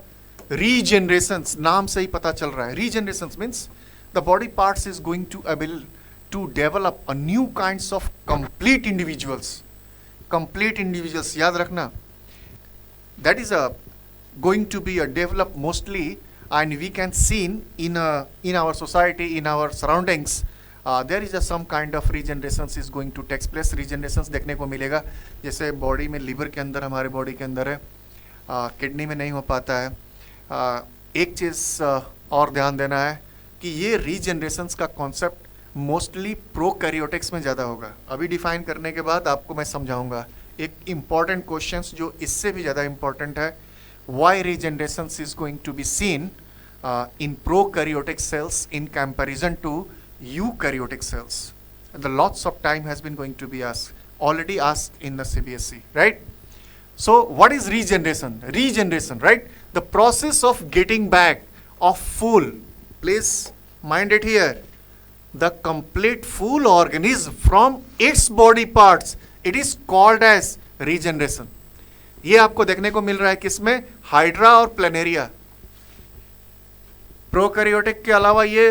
रीजनरेशंस नाम से ही पता चल रहा है, regenerations means the body parts is going to able to develop a new kinds of complete individuals. Complete individuals याद रखना, that is going to be a develop mostly, and we can see in our society, in our surroundings, there is some kind of regenerations is going to take place। regenerations देखने को मिलेगा, जैसे body में, liver के अंदर, हमारे body के अंदर है, किडनी में नहीं हो पाता है। एक चीज़ और ध्यान देना है कि ये रीजनरेशंस का कॉन्सेप्ट मोस्टली प्रोकैरियोटिक्स में ज़्यादा होगा। अभी डिफाइन करने के बाद आपको मैं समझाऊंगा एक इम्पॉर्टेंट क्वेश्चंस जो इससे भी ज़्यादा इम्पॉर्टेंट है, why regeneration is going to be seen in prokaryotic cells in comparison to eukaryotic cells. The lots of time has been going to be already asked in the CBSE, right? So what is regeneration? Regeneration, right? The process of getting back of full, please mind it here, the complete full organism from its body parts, it is called as regeneration. ये आपको देखने को मिल रहा है किसमें? Hydra और planaria. Prokaryotic के अलावा ये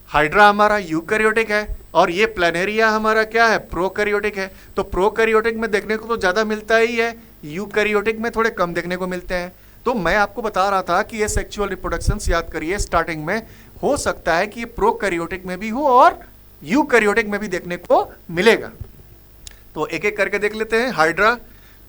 हाइड्रा हमारा यूकैरियोटिक है और ये प्लेनेरिया हमारा क्या है? प्रोकैरियोटिक है। तो प्रोकैरियोटिक में देखने को तो ज़्यादा मिलता ही है, यूकैरियोटिक में थोड़े कम देखने को मिलते हैं। तो मैं आपको बता रहा था कि ये सेक्सुअल रिप्रोडक्शंस याद करिए स्टार्टिंग में, हो सकता है कि ये प्रोकैरियोटिक में भी हो और यूकैरियोटिक में भी देखने को मिलेगा। तो एक एक करके देख लेते हैं। हाइड्रा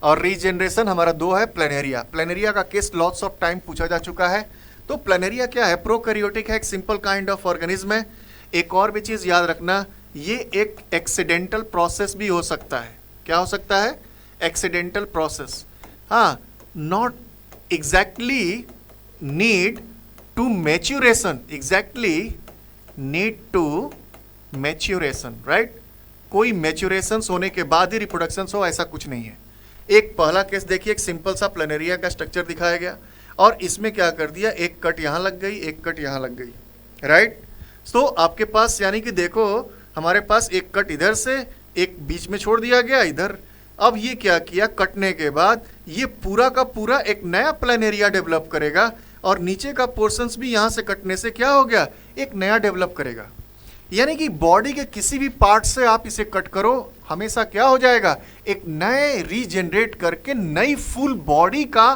और रीजनरेशन हमारा दो है। प्लेनेरिया, प्लेनेरिया का केस लॉट्स ऑफ टाइम पूछा जा चुका है। तो प्लेनेरिया क्या है? प्रोकैरियोटिक है, एक सिंपल काइंड ऑफ ऑर्गेनिज्म है। एक और भी चीज याद रखना, ये एक एक्सीडेंटल प्रोसेस भी हो सकता है। क्या हो सकता है? Accidental process. हाँ, not exactly need to maturation, exactly need to maturation, right? कोई मैच्योरेशन होने के बाद ही रिप्रोडक्शन हो, ऐसा कुछ नहीं है। एक पहला केस देखिए, एक सिंपल सा प्लेनेरिया का स्ट्रक्चर दिखाया गया और इसमें क्या कर दिया, एक कट यहां लग गई, एक कट यहां लग गई, राइट? तो आपके पास यानी कि देखो हमारे पास एक कट इधर से, एक बीच में छोड़ दिया गया इधर। अब ये क्या किया, कटने के बाद ये पूरा का पूरा एक नया प्लेनेरिया डेवलप करेगा और नीचे का पोर्शंस भी यहां से कटने से क्या हो गया, एक नया डेवलप करेगा। यानी कि बॉडी के किसी भी पार्ट से आप इसे कट करो, हमेशा क्या हो जाएगा, एक नए रीजनरेट करके नई फुल बॉडी का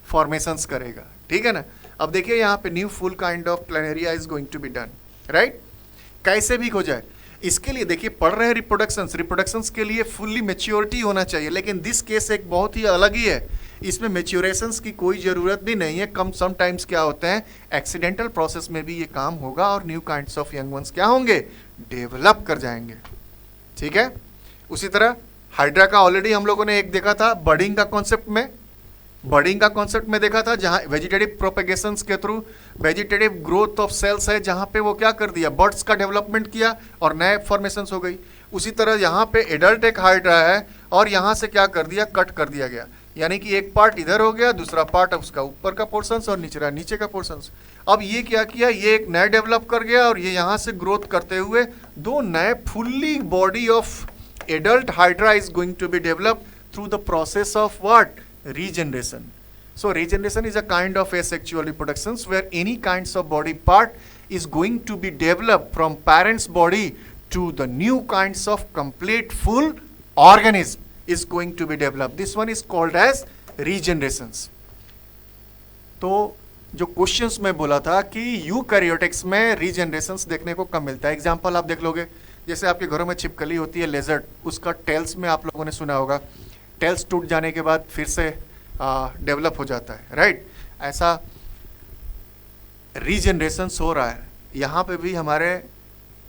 फॉर्मेशंस करेगा। ठीक है ना? अब देखिए यहाँ पे new full kind of planaria is going to be done, right? कैसे भी हो जाए, इसके लिए देखिए पढ़ रहे हैं रिप्रोडक्शंस के लिए फुल्ली मेच्योरिटी होना चाहिए, लेकिन दिस केस एक बहुत ही अलग ही है। इसमें मेच्योरेशंस की कोई ज़रूरत भी नहीं है। कम समटाइम्स क्या होते हैं, एक्सीडेंटल प्रोसेस में भी ये काम होगा और new kinds of young once क्या होंगे, डेवलप कर जाएंगे। ठीक है? उसी तरह हाइड्रा का ऑलरेडी हम लोगों ने एक देखा था बर्डिंग का कॉन्सेप्ट में, बर्डिंग का कॉन्सेप्ट में देखा था, जहां वेजिटेटिव प्रोपेगेशन के through vegetative growth of cells है, जहां पे वो क्या कर दिया, बर्ड्स का डेवलपमेंट किया और नए फॉर्मेशंस हो गई। उसी तरह यहाँ पे एडल्ट एक हाइड्रा है और यहाँ से क्या कर दिया, कट कर दिया गया। यानी कि एक पार्ट इधर हो गया, दूसरा पार्ट उसका ऊपर का पोर्शंस और नीचे का पोर्शंस। अब ये क्या किया, ये एक नया डेवलप कर गया और ये यहाँ से ग्रोथ करते हुए दो नए fully body of adult hydra is going to be develop through the process of what, regeneration. So regeneration is a kind of asexual reproductions where any kinds of body part is going to be developed from parent's body to the new kinds of complete full organism is going to be developed. This one is called as regenerations. तो जो questions में बोला था कि eukaryotics में रीजनरेशंस देखने को कम मिलता है, एग्जांपल आप देख लोगे, जैसे आपके घरों में छिपकली होती है लेजर्ड, उसका टेल्स में आप लोगों ने सुना होगा, टेल्स टूट जाने के बाद फिर से डेवलप हो जाता है, राइट? ऐसा रीजनरेशन हो रहा है, यहाँ पे भी हमारे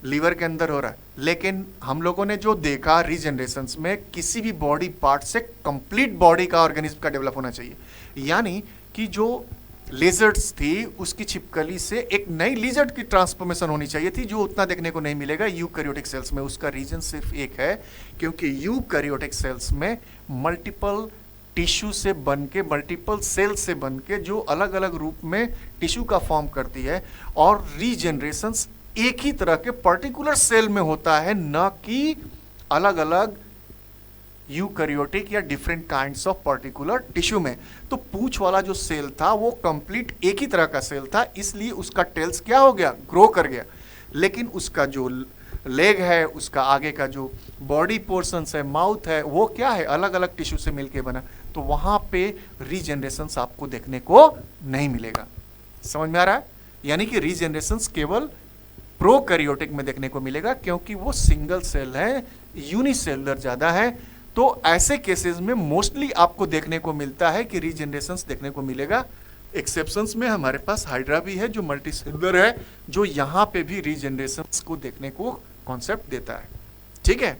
लीवर के अंदर हो रहा है। लेकिन हम लोगों ने जो देखा रीजनरेशन में, किसी भी बॉडी पार्ट से कंप्लीट बॉडी का ऑर्गेनिज्म का डेवलप होना चाहिए। यानी कि जो लेजर्ड्स थी उसकी छिपकली से एक नई लेजर्ड की ट्रांसफॉर्मेशन होनी चाहिए थी, जो उतना देखने को नहीं मिलेगा यूकैरियोटिक सेल्स में। उसका रीजन सिर्फ एक है, क्योंकि यूकैरियोटिक सेल्स में मल्टीपल टिश्यू से बन के, मल्टीपल सेल से बन के जो अलग अलग रूप में टिश्यू का फॉर्म करती है, और रीजनरेशंस एक ही तरह के पर्टिकुलर सेल में होता है, न कि अलग अलग यूकैरियोटिक या different kinds of particular tissue में। तो पूंछ वाला जो सेल था वो कंप्लीट एक ही तरह का सेल था, इसलिए उसका टेल्स क्या हो गया, ग्रो कर गया। लेकिन उसका जो लेग है, उसका आगे का जो बॉडी पोर्शंस है, माउथ है, वो क्या है, अलग अलग टिश्यू से मिलके बना। तो वहां पे रीजनरेशंस आपको देखने को नहीं मिलेगा। समझ में आ रहा है? यानी कि रीजनरेशंस केवल प्रोकैरियोटिक में देखने को मिलेगा, क्योंकि वो सिंगल सेल है, यूनिसेलुलर ज्यादा है। तो ऐसे केसेस में मोस्टली आपको देखने को मिलता है कि रीजनरेशंस देखने को मिलेगा एक्सेप्शंस में हमारे पास हाइड्रा भी है जो मल्टीसेलुलर है, जो यहाँ पे भी रीजनरेशन को देखने को कॉन्सेप्ट देता है। ठीक है,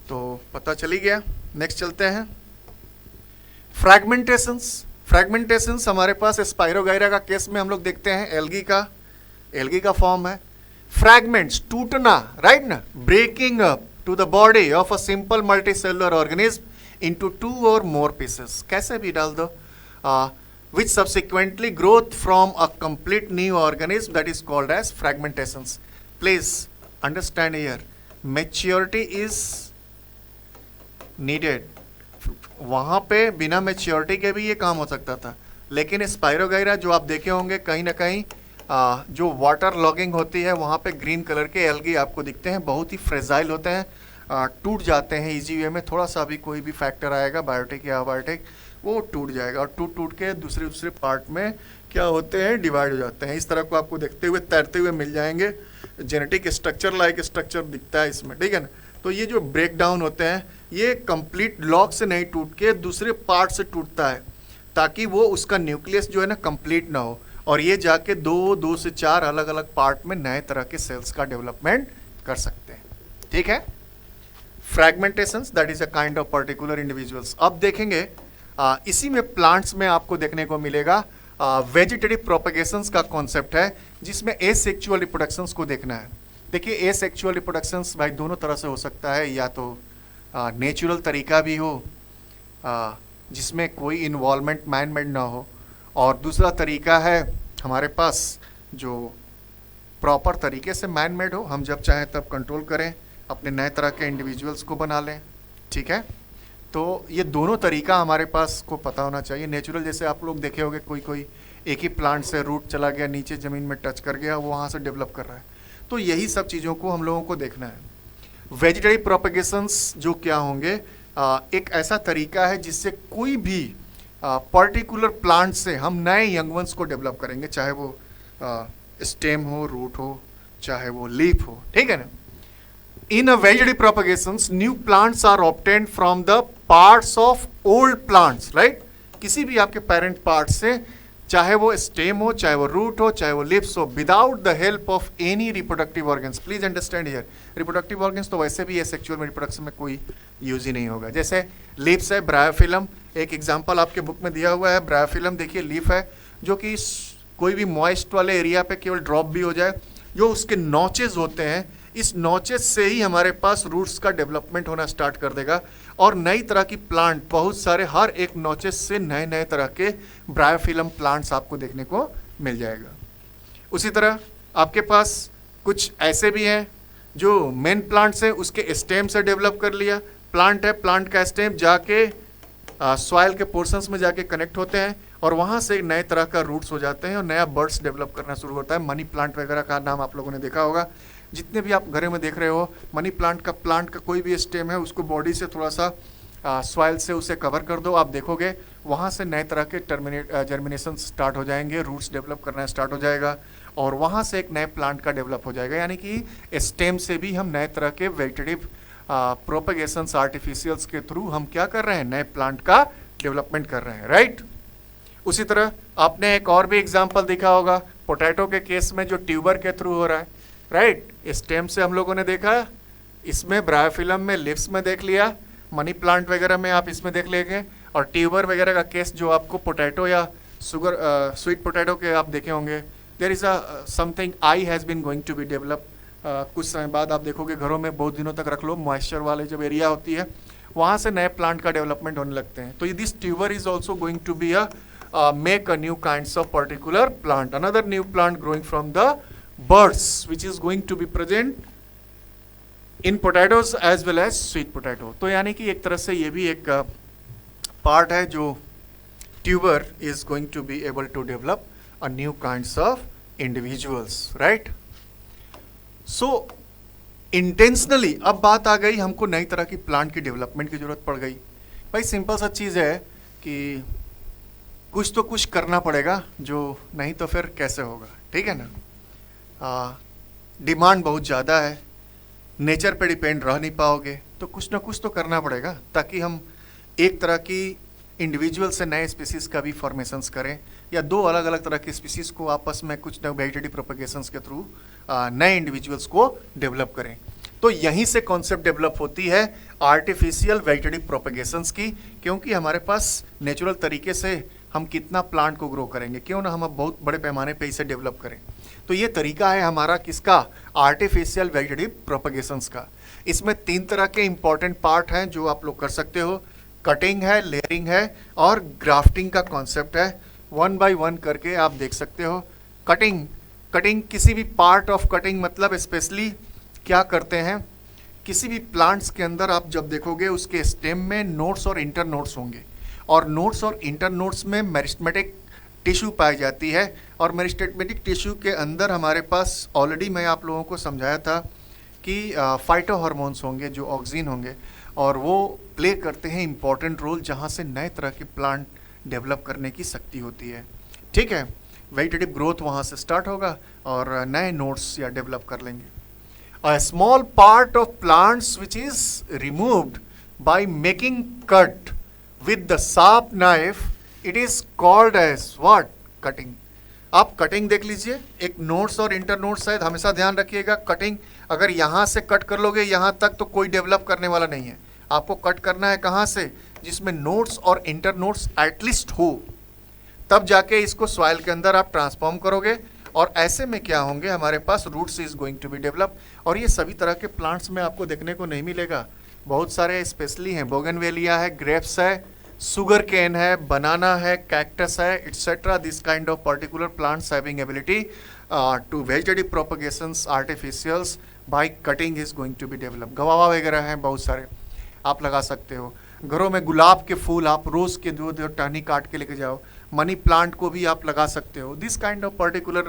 तो पता चली गया। नेक्स्ट चलते हैं फ्रैगमेंटेशंस। फ्रैगमेंटेशंस हमारे पास स्पाइरोगाइरा का केस में हम लोग देखते हैं, एल्गी का फॉर्म है। फ्रैगमेंट्स, टूटना, राइट ना, breaking up to the body of a simple multicellular organism into 2 और मोर पीसेस, कैसे भी डाल दो, which subsequently growth from a complete new organism that is called as fragmentations. Please understand here, maturity is needed. वहाँ पे बिना maturity के भी ये काम हो सकता था, लेकिन स्पाइरोगाइरा जो आप देखे होंगे कहीं ना कहीं जो वाटर लॉगिंग होती है वहाँ पे ग्रीन कलर के एल्गी आपको दिखते हैं, बहुत ही फ्रेजाइल होते हैं, टूट जाते हैं इजी वे में, थोड़ा सा भी कोई भी फैक्टर आएगा बायोटिक या अबायोटिक वो टूट जाएगा और टूट के दूसरे पार्ट में क्या होते हैं, डिवाइड हो जाते हैं। इस तरह को आपको देखते हुए तैरते हुए मिल जाएंगे, जेनेटिक स्ट्रक्चर लाइक स्ट्रक्चर दिखता है इसमें, ठीक है ना। तो ये जो ब्रेक डाउन होते हैं ये कंप्लीट लॉक से नहीं टूट के दूसरे पार्ट से टूटता है, ताकि वो उसका न्यूक्लियस जो है ना कंप्लीट ना हो, और ये जाके दो से चार अलग अलग पार्ट में नए तरह के सेल्स का डेवलपमेंट कर सकते हैं। ठीक है, fragmentations that is a kind of particular individuals. अब देखेंगे इसी में प्लांट्स में आपको देखने को मिलेगा वेजिटेटिव प्रोपेगेशंस का कॉन्सेप्ट है, जिसमें एसेक्सुअल रिप्रोडक्शंस को देखना है। देखिए एसेक्सुअल रिप्रोडक्शंस भाई दोनों तरह से हो सकता है, या तो नेचुरल तरीका भी हो जिसमें कोई इन्वॉल्वमेंट मैन मेड ना हो, और दूसरा तरीका है हमारे पास जो प्रॉपर तरीके से मैन मेड हो, हम जब चाहें तब कंट्रोल करें, अपने नए तरह के इंडिविजुअल्स को बना लें। ठीक है, तो ये दोनों तरीका हमारे पास को पता होना चाहिए। नेचुरल जैसे आप लोग देखे होंगे कोई एक ही प्लांट से रूट चला गया नीचे ज़मीन में टच कर गया, वो वहाँ से डेवलप कर रहा है, तो यही सब चीज़ों को हम लोगों को देखना है। वेजिटेटिव प्रोपेगेशंस जो क्या होंगे, एक ऐसा तरीका है जिससे कोई भी पर्टिकुलर प्लांट से हम नए यंग वंस को डेवलप करेंगे, चाहे वो स्टेम हो, रूट हो, चाहे वो लीफ हो। ठीक है ना। In a vegetative propagations, new plants are obtained from the parts of old plants, right? किसी भी आपके parent part से, चाहे वो stem हो, चाहे वो root हो, चाहे वो leaves हो, without the help of any reproductive organs. Please understand here, reproductive organs तो वैसे भी asexual में reproduction में कोई यूज ही नहीं होगा। जैसे leaves है, ब्रायोफिलम, एक एग्जाम्पल आपके बुक में दिया हुआ है, ब्रायोफिलम देखिए लीफ है, जो कि कोई भी मॉइस्ट वाले एरिया पे केवल ड्रॉप भी हो जाए, जो उसके नॉचेज होते हैं, इस नॉचेस से ही हमारे पास रूट्स का डेवलपमेंट होना स्टार्ट कर देगा, और नई तरह की प्लांट बहुत सारे, हर एक नॉचेस से नए नए तरह के ब्रायोफिलम प्लांट्स आपको देखने को मिल जाएगा। उसी तरह आपके पास कुछ ऐसे भी हैं जो मेन प्लांट्स है उसके स्टेम से डेवलप कर लिया, प्लांट है, प्लांट का स्टेम जाके सॉइल के पोर्शंस में जाके कनेक्ट होते हैं, और वहाँ से नए तरह का रूट्स हो जाते हैं और नया बर्ड्स डेवलप करना शुरू होता है। मनी प्लांट वगैरह का नाम आप लोगों ने देखा होगा, जितने भी आप घरों में देख रहे हो, मनी प्लांट का कोई भी स्टेम है उसको बॉडी से थोड़ा सा सॉइल से उसे कवर कर दो, आप देखोगे वहाँ से नए तरह के जर्मिनेशन स्टार्ट हो जाएंगे, रूट्स डेवलप करना स्टार्ट हो जाएगा, और वहाँ से एक नए प्लांट का डेवलप हो जाएगा। यानी कि स्टेम से भी हम नए तरह के वेजिटेटिव प्रोपेगेशंस आर्टिफिशियल्स के थ्रू हम क्या कर रहे हैं, नए प्लांट का डेवलपमेंट कर रहे हैं, राइट। उसी तरह आपने एक और भी एग्जाम्पल देखा होगा, पोटैटो के केस में जो ट्यूबर के थ्रू हो रहा है, राइट। स्टेम से हम लोगों ने देखा, इसमें ब्रायोफिलम में, लिप्स में देख लिया, मनी प्लांट वगैरह में आप इसमें देख लेंगे, और ट्यूबर वगैरह का केस जो आपको पोटैटो या स्वीट पोटैटो के आप देखे होंगे, there is a something I has been going to be develop. कुछ समय बाद आप देखोगे घरों में बहुत दिनों तक रख लो, मॉइस्चर वाले जब एरिया होती है वहाँ से नए प्लांट का डेवलपमेंट होने लगते हैं। तो this tuber is also going to be make a new kinds of particular plant, another new plant growing from the buds, which is going to be present in potatoes as well as sweet potato. तो यानी कि एक तरह से ये भी एक part है जो tuber is going to be able to develop a new kinds of individuals, right? So intentionally अब बात आ गई, हमको नई तरह की प्लांट की डेवलपमेंट की जरूरत पड़ गई। भाई सिंपल सा चीज़ है कि कुछ तो कुछ करना पड़ेगा, जो नहीं तो फिर कैसे होगा, ठीक है ना। डिमांड बहुत ज़्यादा है, नेचर पे डिपेंड रह नहीं पाओगे, तो कुछ ना कुछ तो करना पड़ेगा ताकि हम एक तरह की इंडिविजुअल से नए स्पीसीज़ का भी फॉर्मेशंस करें, या दो अलग अलग तरह के स्पीसीज को आपस में कुछ वेजिटेटिव प्रोपगेशंस के थ्रू नए इंडिविजुअल्स को डेवलप करें। तो यहीं से कॉन्सेप्ट डेवलप होती है आर्टिफिशियल वेजिटेटिव प्रोपगेशंस की, क्योंकि हमारे पास नेचुरल तरीके से हम कितना प्लांट को ग्रो करेंगे, क्यों ना हम अब बहुत बड़े पैमाने पे इसे डेवलप करें। तो ये तरीका है हमारा किसका, आर्टिफिशियल वेजिटेटिव प्रोपगेशंस का। इसमें 3 तरह के इंपॉर्टेंट पार्ट हैं जो आप लोग कर सकते हो, कटिंग है, लेयरिंग है और ग्राफ्टिंग का कॉन्सेप्ट है। 1 बाय 1 करके आप देख सकते हो। कटिंग किसी भी पार्ट ऑफ कटिंग, मतलब स्पेशली क्या करते हैं, किसी भी प्लांट्स के अंदर आप जब देखोगे उसके स्टेम में नोड्स और इंटर नोड्स होंगे, और नोड्स और इंटर नोड्स में मेरिस्टेमेटिक टिश्यू पाई जाती है। और मेरिस्टेमेटिक टिश्यू के अंदर हमारे पास ऑलरेडी मैं आप लोगों को समझाया था कि फाइटो हार्मोन्स होंगे जो ऑक्सिन होंगे, और वो प्ले करते हैं इंपॉर्टेंट रोल, जहाँ से नए तरह के प्लांट डेवलप करने की शक्ति होती है। ठीक है, वेजिटेटिव ग्रोथ वहाँ से स्टार्ट होगा और नए नोड्स या डेवलप कर लेंगे। A small part of plants which is removed by making cut with the sharp knife, it is called as what? Cutting. आप कटिंग देख लीजिए, एक नोड्स और इंटर नोड्स है, हमेशा ध्यान रखिएगा। कटिंग अगर यहाँ से कट कर लोगे यहाँ तक तो कोई डेवलप करने वाला नहीं है। आपको कट करना है कहाँ से, जिसमें नोड्स और इंटर नोड्स एटलीस्ट हो, तब जाके इसको सॉइल के अंदर आप ट्रांसफॉर्म करोगे, और ऐसे में क्या होंगे, हमारे पास roots is going to be develop. और ये सभी तरह के प्लांट्स में आपको देखने को नहीं मिलेगा, बहुत सारे स्पेशली हैं, बोगनवेलिया है, ग्रेप्स है, सुगर केन है, बनाना है, कैक्टस है, etcetera. This kind of particular plants having ability to vegetative propagations artificials by cutting is going to be develop. Guava वगैरह हैं बहुत सारे, आप लगा सकते हो। घरों में गुलाब के फूल, आप रोज के जो टहनी काट के लेके जाओ, मनी प्लांट को भी आप लगा सकते हो। This kind of particular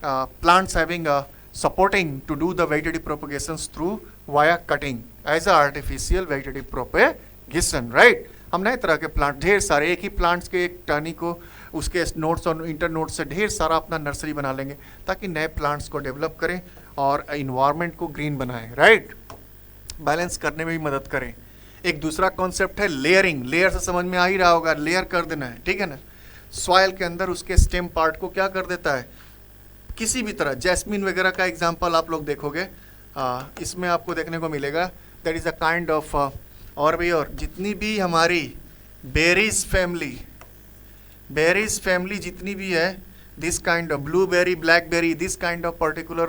plants having supporting to do the vegetative propagations through via cutting as a artificial vegetative propagation, right. हम नए तरह के प्लांट, ढेर सारे, एक ही प्लांट्स के एक टहनी को उसके नोड्स और इंटर नोड्स से ढेर सारा अपना नर्सरी बना लेंगे, ताकि नए प्लांट्स को डेवलप करें और इन्वायरमेंट को ग्रीन बनाएं, राइट, बैलेंस करने में भी मदद करें। एक दूसरा कॉन्सेप्ट है लेयरिंग। लेयर से समझ में आ ही रहा होगा, लेयर कर देना है, ठीक है ना। सॉइल के अंदर उसके स्टेम पार्ट को क्या कर देता है, किसी भी तरह, जैस्मिन वगैरह का एग्जांपल आप लोग देखोगे, इसमें आपको देखने को मिलेगा। That is a kind of और भी, और जितनी भी हमारी बेरीज फैमिली जितनी भी है, this kind of blueberry, blackberry, this kind of particular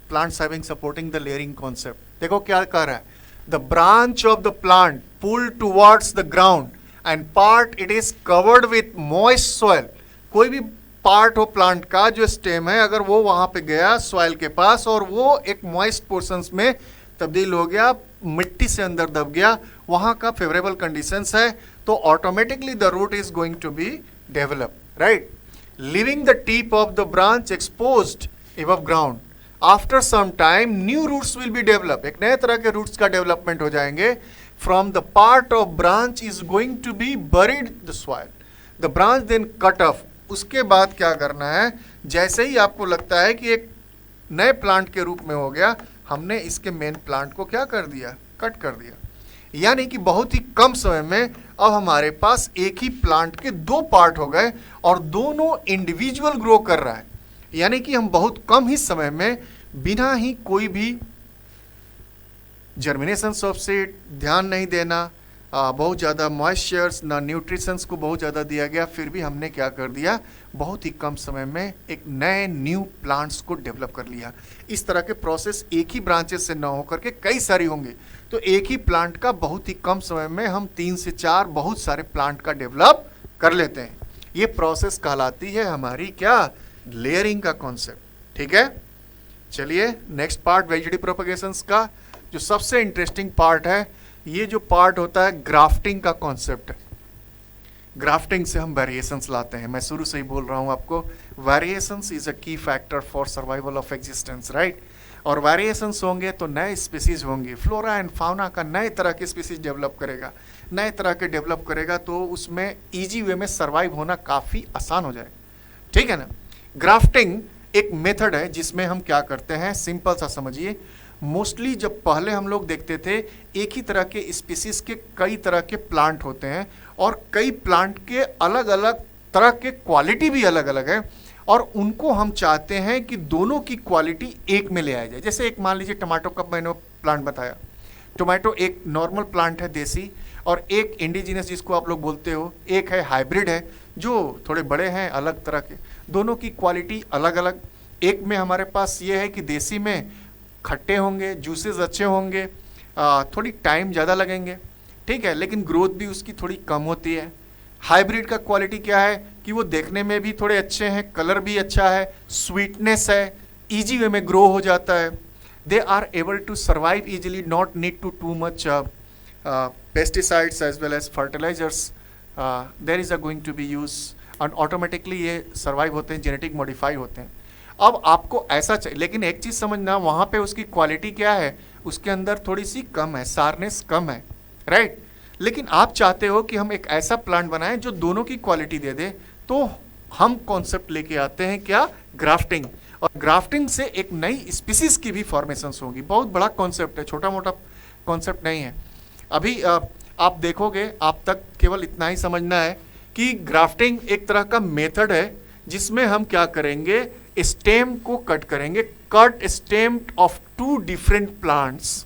plants having supporting the layering concept. देखो क्या कर रहा है, the branch of the plant pulled towards the ground and part it is covered with moist soil। कोई भी part हो plant का जो स्टेम है, अगर वो वहां पे गया सॉइल के पास और वो एक मॉइस्ट पोर्शंस में तब्दील हो गया, मिट्टी से अंदर दब गया, वहां का फेवरेबल कंडीशंस है, तो automatically the root is going to be develop, right. Living the tip of the branch exposed above ground, after some time new roots will be develop. एक नए तरह के रूट्स का डेवलपमेंट हो जाएंगे। From the part of branch is going to be buried the soil, the branch then cut off. उसके बाद क्या करना है, जैसे ही आपको लगता है कि एक नए प्लांट के रूप में हो गया, हमने इसके मेन प्लांट को क्या कर दिया, कट कर दिया। यानी कि बहुत ही कम समय में अब हमारे पास एक ही प्लांट के 2 पार्ट हो गए और दोनों इंडिविजुअल ग्रो कर रहा है। यानी कि हम बहुत कम ही समय में, बिना ही कोई भी जर्मिनेशन ऑफ सीड, ध्यान नहीं देना, बहुत ज़्यादा मॉइस्चर्स ना न्यूट्रिशंस को बहुत ज़्यादा दिया गया, फिर भी हमने क्या कर दिया, बहुत ही कम समय में एक नए न्यू प्लांट्स को डेवलप कर लिया। इस तरह के प्रोसेस एक ही ब्रांचेस से ना होकर के कई सारी होंगे, तो एक ही प्लांट का बहुत ही कम समय में हम 3 से 4 बहुत सारे प्लांट का डेवलप कर लेते हैं। ये प्रोसेस कहलाती है हमारी क्या, लेयरिंग का कॉन्सेप्ट, ठीक है। चलिए नेक्स्ट पार्ट वेजिटेटिव प्रोपगेशंस का जो सबसे इंटरेस्टिंग पार्ट है, ये जो पार्ट होता है ग्राफ्टिंग का कॉन्सेप्ट है। ग्राफ्टिंग से हम वेरिएशंस लाते हैं। मैं शुरू से ही बोल रहा हूँ आपको, वेरिएशंस इज अ की factor for survival of existence, right. और वेरिएशंस होंगे तो नए स्पीसीज होंगे, फ्लोरा एंड फाउना का नए तरह के स्पीसीज डेवलप करेगा, नए तरह के डेवलप करेगा, तो उसमें ईजी वे में सर्वाइव होना काफ़ी आसान हो जाएगा, ठीक है ना। ग्राफ्टिंग एक मेथड है जिसमें हम क्या करते हैं, सिंपल सा समझिए। मोस्टली जब पहले हम लोग देखते थे, एक ही तरह के स्पीसीज के कई तरह के प्लांट होते हैं और कई प्लांट के अलग अलग तरह के क्वालिटी भी अलग अलग है, और उनको हम चाहते हैं कि दोनों की क्वालिटी एक में ले आया जाए। जैसे एक मान लीजिए टमाटो का मैंने प्लांट बताया, टोमेटो एक नॉर्मल प्लांट है देसी, और एक इंडिजिनस जिसको आप लोग बोलते हो, एक है हाइब्रिड है जो थोड़े बड़े हैं अलग तरह के। दोनों की क्वालिटी अलग अलग। एक में हमारे पास ये है कि देसी में खट्टे होंगे, जूसेस अच्छे होंगे, थोड़ी टाइम ज़्यादा लगेंगे, ठीक है, लेकिन ग्रोथ भी उसकी थोड़ी कम होती है। हाइब्रिड का क्वालिटी क्या है कि वो देखने में भी थोड़े अच्छे हैं, कलर भी अच्छा है, स्वीटनेस है, इजी वे में ग्रो हो जाता है। They are able to survive easily, not need to much pesticides as well as fertilizers there is going to be use, and automatically ये सर्वाइव होते हैं, जेनेटिक मॉडिफाई होते हैं। अब आपको ऐसा चाहिए, लेकिन एक चीज़ समझना, वहाँ पे उसकी क्वालिटी क्या है, उसके अंदर थोड़ी सी कम है, सारनेस कम है, राइट। लेकिन आप चाहते हो कि हम एक ऐसा प्लांट बनाएं जो दोनों की क्वालिटी दे दे, तो हम कॉन्सेप्ट लेके आते हैं क्या, ग्राफ्टिंग। और ग्राफ्टिंग से एक नई स्पीसीज की भी फॉर्मेशंस होगी। बहुत बड़ा कॉन्सेप्ट है, छोटा मोटा कॉन्सेप्ट नहीं है। अभी आप देखोगे, आप तक केवल इतना ही समझना है कि ग्राफ्टिंग एक तरह का मेथड है जिसमें हम क्या करेंगे, स्टेम को कट करेंगे, cut stem of two different plants,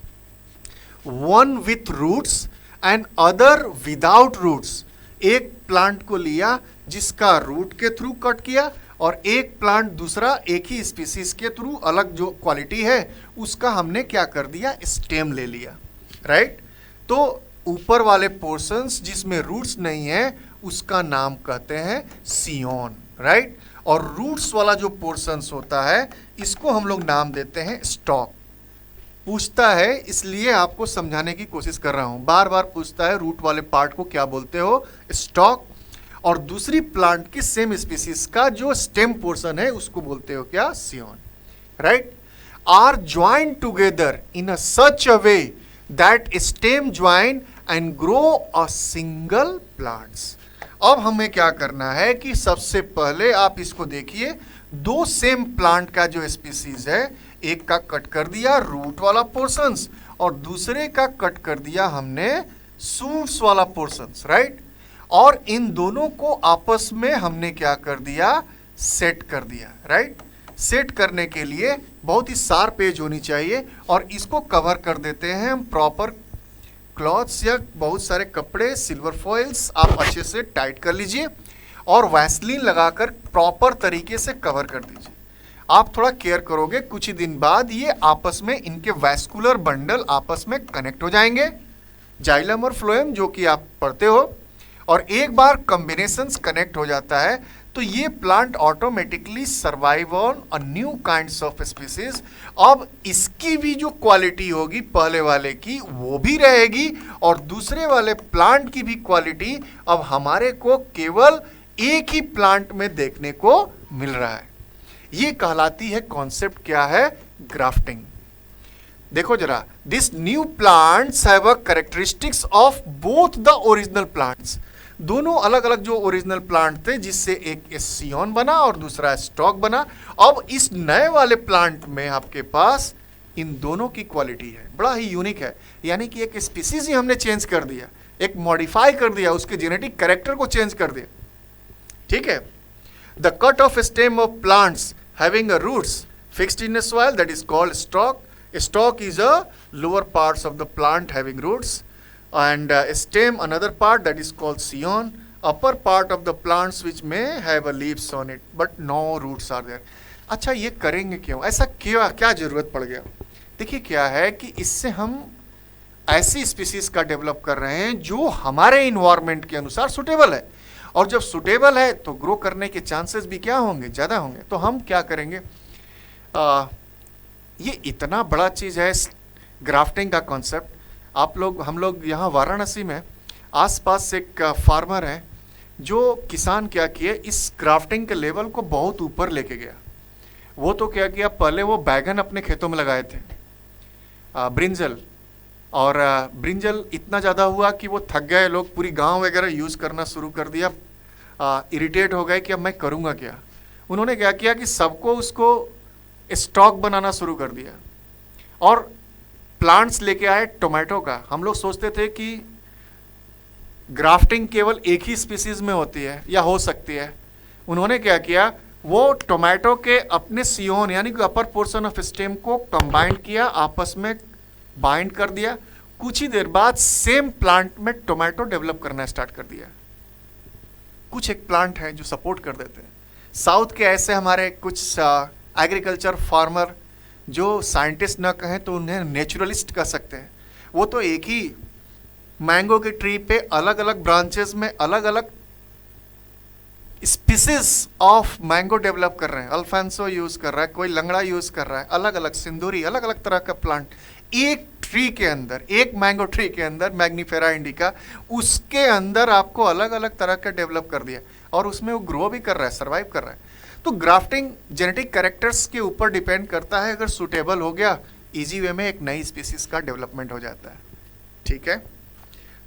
one with roots and other without roots. एक प्लांट को लिया जिसका रूट के थ्रू कट किया, और एक प्लांट दूसरा एक ही स्पीसीज के थ्रू, अलग जो क्वालिटी है उसका हमने क्या कर दिया, स्टेम ले लिया, राइट। तो ऊपर वाले पोर्शंस जिसमें रूट्स नहीं है उसका नाम कहते हैं सियोन, राइट। और रूट्स वाला जो पोर्शंस होता है इसको हम लोग नाम देते हैं स्टॉक। पूछता है, इसलिए आपको समझाने की कोशिश कर रहा हूं, बार बार पूछता है रूट वाले पार्ट को क्या बोलते हो, स्टॉक। और दूसरी प्लांट की सेम स्पीसीज का जो स्टेम पोर्शन है उसको बोलते हो क्या, scion, right. Are joined together in a such a way that stem join and grow a single plants. अब हमें क्या करना है कि सबसे पहले आप इसको देखिए, दो सेम प्लांट का जो स्पीसीज है, एक का कट कर दिया रूट वाला पोर्शंस, और दूसरे का कट कर दिया हमने शूट्स वाला पोर्शंस, राइट। और इन दोनों को आपस में हमने क्या कर दिया, सेट कर दिया, राइट। सेट करने के लिए बहुत ही शार्प एज होनी चाहिए, और इसको कवर कर देते हैं हम प्रॉपर क्लॉथ्स या बहुत सारे कपड़े, सिल्वर फॉइल्स आप अच्छे से टाइट कर लीजिए, और वैसलीन लगाकर प्रॉपर तरीके से कवर कर दीजिए। आप थोड़ा केयर करोगे, कुछ ही दिन बाद ये आपस में, इनके वैस्कुलर बंडल आपस में कनेक्ट हो जाएंगे, जाइलम और फ्लोएम जो कि आप पढ़ते हो। और एक बार कॉम्बिनेशंस कनेक्ट हो जाता है तो ये plant automatically survive on a new kinds of species. अब इसकी भी जो क्वालिटी होगी पहले वाले की वो भी रहेगी, और दूसरे वाले प्लांट की भी क्वालिटी अब हमारे को केवल एक ही प्लांट में देखने को मिल रहा है। ये कहलाती है, कॉन्सेप्ट क्या है, ग्राफ्टिंग। देखो जरा, this new plants have a characteristics of both the original plants. दोनों अलग अलग जो ओरिजिनल प्लांट थे, जिससे एक सियोन बना और दूसरा स्टॉक बना। अब इस नए वाले प्लांट में आपके पास इन दोनों की क्वालिटी है, बड़ा ही यूनिक है। यानी कि एक स्पीसीज ही हमने चेंज कर दिया, एक मॉडिफाई कर दिया, उसके जेनेटिक कैरेक्टर को चेंज कर दिया, ठीक है। The cut of stem of plants having a roots fixed in a soil, that is called stalk. Stalk is a lower parts of the plant having roots, and stem another part that is called scion, upper part of the plants which may have a leaves on it but no roots are there. अच्छा, ये करेंगे क्यों, ऐसा क्यों, क्या जरूरत पड़ गया? देखिए क्या है कि इससे हम ऐसी स्पीसीज का डेवलप कर रहे हैं जो हमारे इन्वायरमेंट के अनुसार सुटेबल है, और जब सुटेबल है तो ग्रो करने के चांसेस भी क्या होंगे, ज़्यादा होंगे। तो हम क्या करेंगे, ये इतना बड़ा चीज़ है ग्राफ्टिंग का कॉन्सेप्ट। हम लोग यहाँ वाराणसी में आसपास एक फार्मर है जो किसान क्या किए, इस ग्राफ्टिंग के लेवल को बहुत ऊपर लेके गया। वो तो क्या किया, पहले वो बैगन अपने खेतों में लगाए थे, ब्रिंजल, और ब्रिंजल इतना ज़्यादा हुआ कि वो थक गए लोग, पूरी गांव वगैरह यूज़ करना शुरू कर दिया, इरिटेट हो गए कि अब मैं करूँगा क्या। उन्होंने क्या किया कि सबको उसको स्टॉक बनाना शुरू कर दिया, और प्लांट्स लेके आए टोमेटो का। हम लोग सोचते थे कि ग्राफ्टिंग केवल एक ही स्पीसीज में होती है या हो सकती है। उन्होंने क्या किया, वो टोमेटो के अपने सियोन यानी कि अपर पोर्शन ऑफ स्टेम को कंबाइन किया, आपस में बाइंड कर दिया। कुछ ही देर बाद सेम प्लांट में टोमेटो डेवलप करना स्टार्ट कर दिया। कुछ एक प्लांट है जो सपोर्ट कर देते हैं। साउथ के ऐसे हमारे कुछ एग्रीकल्चर फार्मर जो साइंटिस्ट ना कहें तो उन्हें नेचुरलिस्ट कह सकते हैं। वो तो एक ही मैंगो के ट्री पे अलग अलग ब्रांचेस में अलग अलग स्पीसीज ऑफ मैंगो डेवलप कर रहे हैं। अल्फांसो यूज कर रहा है, कोई लंगड़ा यूज कर रहा है, अलग अलग सिंदूरी, अलग अलग तरह का प्लांट एक ट्री के अंदर, एक मैंगो ट्री के अंदर, मैग्नीफेरा इंडिका, उसके अंदर आपको अलग अलग तरह का डेवलप कर दिया और उसमें वो ग्रो भी कर रहा है, सर्वाइव कर रहा है। तो ग्राफ्टिंग जेनेटिक कैरेक्टर्स के ऊपर डिपेंड करता है। अगर सुटेबल हो गया, इजी वे में एक नई स्पीसीज का डेवलपमेंट हो जाता है। ठीक है,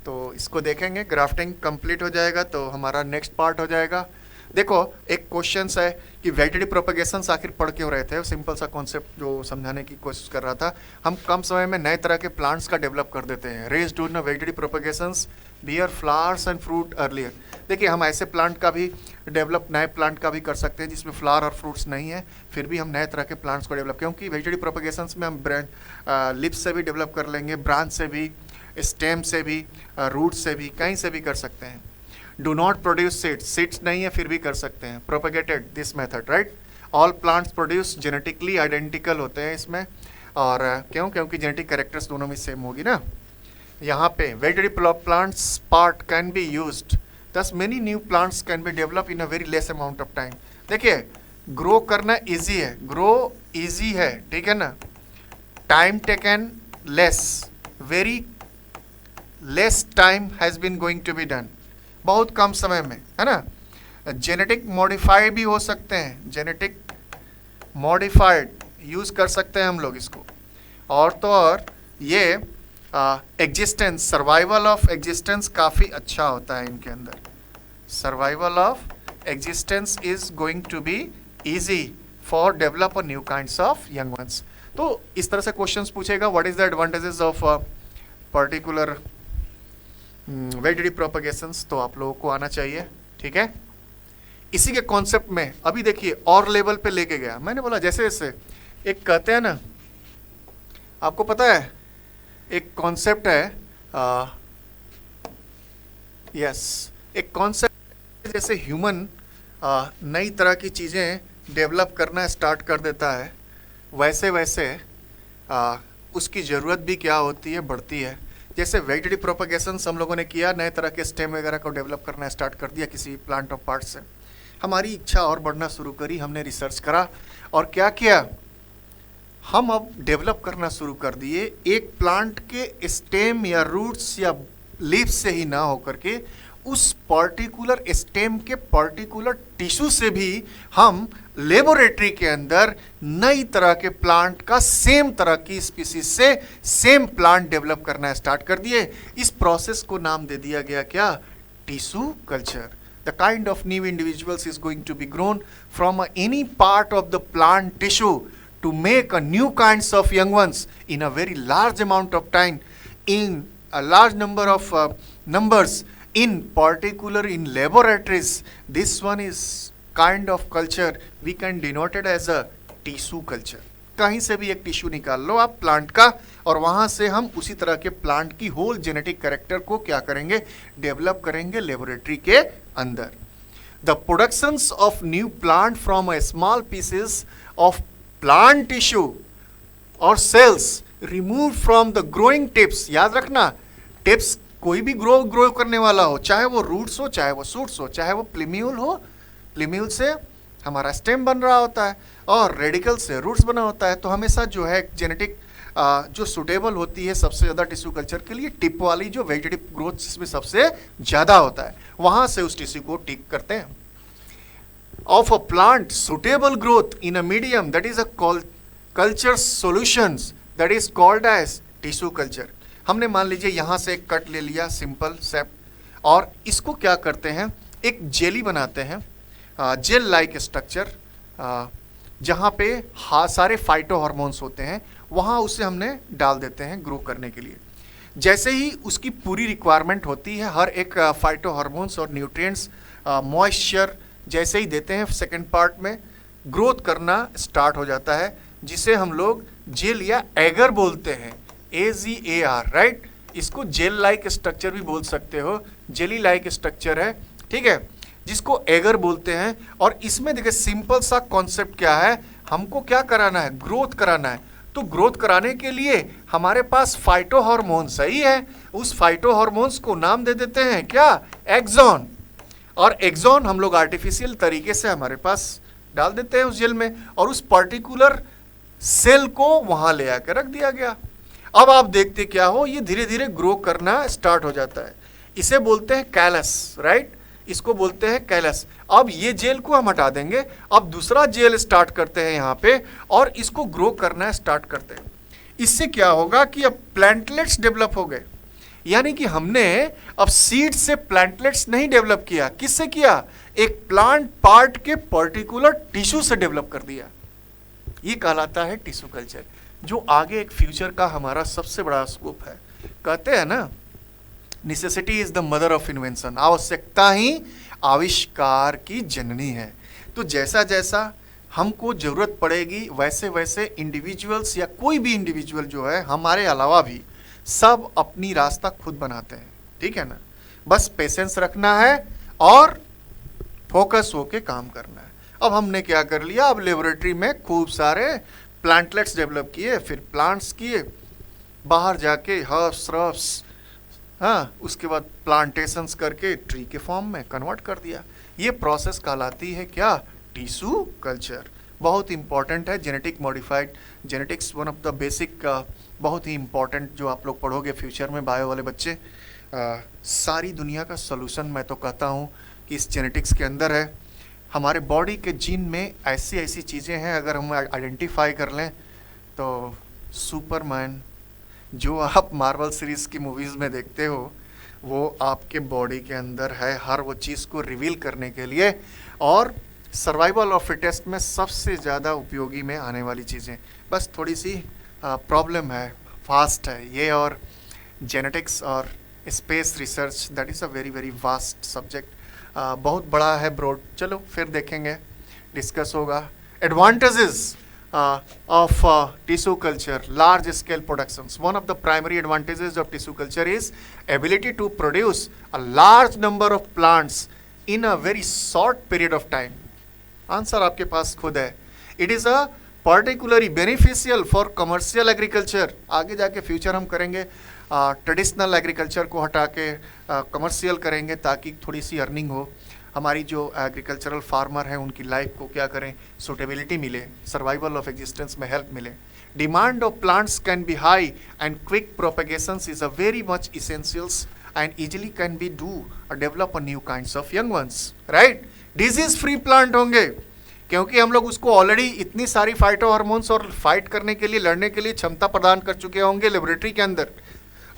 तो इसको देखेंगे। ग्राफ्टिंग कंप्लीट हो जाएगा तो हमारा नेक्स्ट पार्ट हो जाएगा। देखो, एक क्वेश्चन है कि वेजिटेटिव प्रोपेगेशन आखिर पढ़ क्यों रहे थे। सिंपल सा कॉन्सेप्ट जो समझाने की कोशिश कर रहा था। हम कम समय में नए तरह के प्लांट्स का डेवलप कर देते हैं। रेज डू न vegetative propagations bear flowers and fruit earlier. देखिए, हम ऐसे प्लांट का भी डेवलप, नए प्लांट का भी कर सकते हैं जिसमें फ्लावर और फ्रूट्स नहीं है, फिर भी हम नए तरह के प्लांट्स को डेवलप, क्योंकि वेजिटेटिव प्रोपेगेशंस में हम लिप्स से भी डेवलप कर लेंगे, ब्रांच से भी, स्टेम से भी, रूट से भी, कहीं से भी कर सकते हैं। डू नॉट प्रोड्यूस सीड्स नहीं है फिर भी कर सकते हैं। Propagated this method, right. All plants produce genetically identical होते हैं इसमें। और क्यों? क्योंकि जेनेटिक कैरेक्टर्स दोनों में सेम होगी ना। यहाँ पे vegetative plants part can be used, thus many new plants can be develop in a very less amount of time. देखिए, ग्रो करना इजी है, ग्रो इजी है, ठीक है ना। Time taken less, very less time has been going to be done, बहुत कम समय में, है ना। जेनेटिक मॉडिफाई भी हो सकते हैं, जेनेटिक मॉडिफाइड यूज कर सकते हैं हम लोग इसको। और तो और ये एग्जिस्टेंस, सर्वाइवल ऑफ एग्जिस्टेंस काफ़ी अच्छा होता है इनके अंदर। Survival of existence is going to be easy for develop a new kinds of young ones. तो इस तरह से क्वेश्चंस पूछेगा, what is the advantages of particular vegetative propagations, तो आप लोगों को आना चाहिए। ठीक है, इसी के कॉन्सेप्ट में अभी देखिए और लेवल पे लेके गया। मैंने बोला जैसे जैसे एक कहते हैं ना, आपको पता है एक कॉन्सेप्ट है, एक कॉन्सेप्ट जैसे ह्यूमन नई तरह की चीज़ें डेवलप करना स्टार्ट कर देता है, वैसे वैसे उसकी ज़रूरत भी क्या होती है, बढ़ती है। जैसे वेजिटेटिव प्रोपेगेशन हम लोगों ने किया, नए तरह के स्टेम वगैरह को डेवलप करना स्टार्ट कर दिया किसी प्लांट ऑफ पार्ट से। हमारी इच्छा और बढ़ना शुरू करी, हमने रिसर्च करा और क्या किया, हम अब डेवलप करना शुरू कर दिए एक प्लांट के स्टेम या रूट्स या लीव्स से ही ना होकर के उस पर्टिकुलर स्टेम के पर्टिकुलर टिश्यू से भी हम लेबोरेटरी के अंदर नई तरह के प्लांट का सेम तरह की स्पीसीज से सेम प्लांट डेवलप करना स्टार्ट कर दिए। इस प्रोसेस को नाम दे दिया गया क्या, tissue culture. The kind of new individuals is going to be grown from any part of the plant tissue to make a new kinds of young ones in a very large amount of time, in a large number of numbers, in particular in laboratories. This one is kind of culture we can denote it as a tissue culture. कहीं से भी एक tissue निकाल लो आप plant का और वहाँ से हम उसी तरह के प्लांट की होल जेनेटिक कैरेक्टर को क्या करेंगे, डेवलप करेंगे लेबोरेटरी के अंदर। The productions of new plant from a small pieces of plant tissue or cells removed from the growing tips। याद रखना, टिप्स कोई भी ग्रो करने वाला हो, चाहे वो रूट्स हो, चाहे वो शूट्स हो, चाहे वो प्लीम्यूल हो, प्लीम्यूल से हमारा स्टेम बन रहा होता है और रेडिकल से रूट्स बना होता है। तो हमेशा जो है जेनेटिक जो सुटेबल होती है सबसे ज़्यादा टिश्यू कल्चर के लिए, टिप वाली जो वेजिटेटिव ग्रोथ जिसमें सबसे ज़्यादा होता है, वहाँ से उस टिश्यू को टिक करते हैं। Of a plant suitable growth in a medium that is a culture solutions that is called as tissue culture। हमने मान लीजिए यहाँ से एक कट ले लिया सिंपल सेप और इसको क्या करते हैं, एक जेली बनाते हैं, जेल लाइक स्ट्रक्चर, जहाँ पे सारे फाइटो हार्मोन्स होते हैं, वहाँ उसे हमने डाल देते हैं ग्रो करने के लिए। जैसे ही उसकी पूरी रिक्वायरमेंट होती है, हर एक फाइटो हार्मोन्स और न्यूट्रिएंट्स, मॉइस्चर जैसे ही देते हैं, सेकेंड पार्ट में ग्रोथ करना स्टार्ट हो जाता है, जिसे हम लोग जेल या एगर बोलते हैं, AGAR, राइट। इसको जेल लाइक स्ट्रक्चर भी बोल सकते हो, जेली लाइक स्ट्रक्चर है, ठीक है, जिसको एगर बोलते हैं। और इसमें देखिए सिंपल सा कॉन्सेप्ट क्या है, हमको क्या कराना है, ग्रोथ कराना है। तो ग्रोथ कराने के लिए हमारे पास फाइटो हार्मोन सही है, उस फाइटो हार्मोन्स को नाम दे देते हैं क्या, एक्सॉन। और एक्सॉन हम लोग आर्टिफिशियल तरीके से हमारे पास डाल देते हैं उस जेल में, और उस पर्टिकुलर सेल को वहां ले आकर रख दिया गया। अब आप देखते क्या हो, ये धीरे धीरे ग्रो करना स्टार्ट हो जाता है। इसे बोलते हैं कैलस, राइट, इसको बोलते हैं कैलस। अब ये जेल को हम हटा देंगे, अब दूसरा जेल स्टार्ट करते हैं यहाँ पे, और इसको ग्रो करना स्टार्ट करते हैं। इससे क्या होगा कि अब प्लैंटलेट्स डेवलप हो गए, यानी कि हमने अब सीड से प्लैंटलेट्स नहीं डेवलप किया, किससे किया, एक प्लांट पार्ट के पर्टिकुलर टिश्यू से डेवलप कर दिया। ये कहलाता है टिश्यू कल्चर, जो आगे एक फ्यूचर का हमारा सबसे बड़ा स्कोप है। कहते हैं ना, necessity is the mother of invention, आवश्यकता ही आविष्कार की जननी है। तो जैसा जैसा हमको जरूरत पड़ेगी, वैसे वैसे इंडिविजुअल्स या कोई भी इंडिविजुअल जो है, हमारे अलावा भी सब अपनी रास्ता खुद बनाते हैं, ठीक है ना। बस पेशेंस रखना है और फोकस होके काम करना है। अब हमने क्या कर लिया, अब लेबोरेटरी में खूब सारे प्लांटलेट्स डेवलप किए, फिर प्लांट्स किए, बाहर जाके हर्ब्स श्रब्स, हाँ, उसके बाद प्लांटेशंस करके ट्री के फॉर्म में कन्वर्ट कर दिया। ये प्रोसेस कहलाती है क्या, टिश्यू कल्चर। बहुत इंपॉर्टेंट है, genetic modified, genetics one of the basic, बहुत ही इंपॉर्टेंट जो आप लोग पढ़ोगे फ्यूचर में, बायो वाले बच्चे। सारी दुनिया का सोल्यूशन मैं तो कहता हूँ कि इस जेनेटिक्स के अंदर है। हमारे बॉडी के जीन में ऐसी ऐसी चीज़ें हैं, अगर हम आइडेंटिफाई कर लें तो सुपरमैन जो आप मार्वल सीरीज़ की मूवीज़ में देखते हो, वो आपके बॉडी के अंदर है, हर वो चीज़ को रिवील करने के लिए। और सर्वाइवल ऑफ फिटेस्ट में सबसे ज़्यादा उपयोगी में आने वाली चीज़ें, बस थोड़ी सी प्रॉब्लम है, फास्ट है ये। और जेनेटिक्स और space research, that is a very very vast subject, बहुत बड़ा है, ब्रॉड। चलो फिर देखेंगे, डिस्कस होगा। Advantages of tissue culture, large scale productions. One of the primary advantages of tissue culture is ability to produce a large number of plants in a very short period of time. Answer आपके पास खुद है। It is a particularly beneficial for commercial agriculture. आगे जाके future हम करेंगे, traditional agriculture को हटा के कमर्शियल करेंगे, ताकि थोड़ी सी अर्निंग हो। हमारी जो एग्रीकल्चरल फार्मर हैं उनकी लाइफ को क्या करें, सूटेबिलिटी मिले, सर्वाइवल ऑफ एग्जिस्टेंस में हेल्प मिले। Demand of plants can be high and quick propagations is a very much essentials and easily can be do develop a new kinds of young ones, right. Disease free plant होंगे, क्योंकि हम लोग उसको already इतनी सारी phyto hormones और fight करने के लिए, लड़ने के लिए क्षमता प्रदान कर चुके होंगे लेबोरेटरी के अंदर।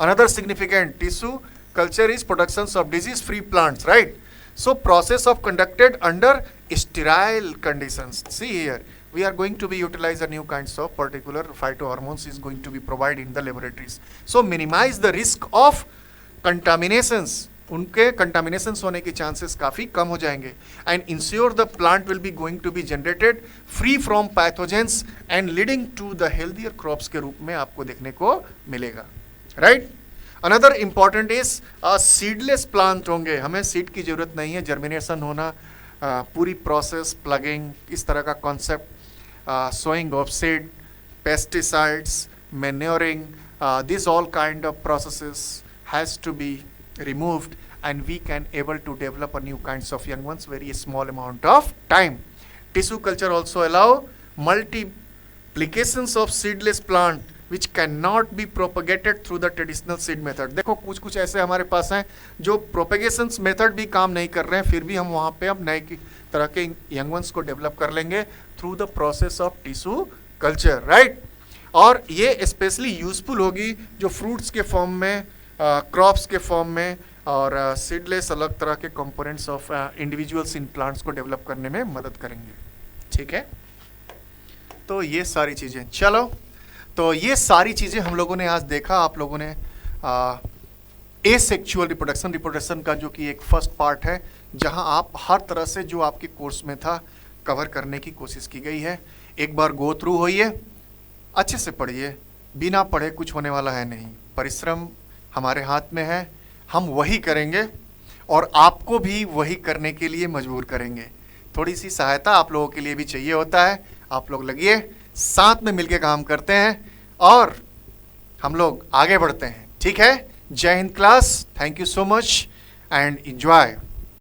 Another significant tissue culture is productions of disease free plants, right. So process of conducted under sterile conditions. See here, we are going to be utilize a new kinds of particular phytohormones is going to be provided in the laboratories. So minimize the risk of contaminations. उनके contaminations होने के chances काफ़ी कम हो जाएंगे, and ensure the plant will be going to be generated free from pathogens and leading to the healthier crops के रूप में आपको देखने को मिलेगा, right? Another important is seedless plant होंगे, हमें सीड की जरूरत नहीं है, जर्मिनेशन होना, पूरी प्रोसेस, प्लगिंग, इस तरह का concept, sowing of seed, pesticides, manuring, this all kind of processes has to be removed and we can able to develop a new kinds of young ones very small amount of time. Tissue culture also allow multiplications of seedless plant which cannot be propagated through the traditional seed method. देखो कुछ कुछ ऐसे हमारे पास हैं जो प्रोपेगेशंस method भी काम नहीं कर रहे हैं, फिर भी हम वहाँ पे अब नए तरह के यंग वंस को डेवलप कर लेंगे through the process of tissue culture, right. और ये स्पेशली यूजफुल होगी जो फ्रूट्स के फॉर्म में, क्रॉप्स के फॉर्म में, और सीडलेस अलग तरह के components of individuals in plants को डेवलप करने में मदद करेंगे, ठीक है। तो ये सारी चीज़ें, चलो तो ये सारी चीज़ें हम लोगों ने आज देखा, आप लोगों ने एसेक्सुअल रिप्रोडक्शन का जो कि एक फर्स्ट पार्ट है, जहां आप हर तरह से जो आपके कोर्स में था कवर करने की कोशिश की गई है। एक बार गो थ्रू होइए, अच्छे से पढ़िए, बिना पढ़े कुछ होने वाला है नहीं। परिश्रम हमारे हाथ में है, हम वही करेंगे और आपको भी वही करने के लिए मजबूर करेंगे। थोड़ी सी सहायता आप लोगों के लिए भी चाहिए होता है। आप लोग लगिए, साथ में मिलके काम करते हैं और हम लोग आगे बढ़ते हैं। ठीक है, जय Hind class, thank you so much and enjoy.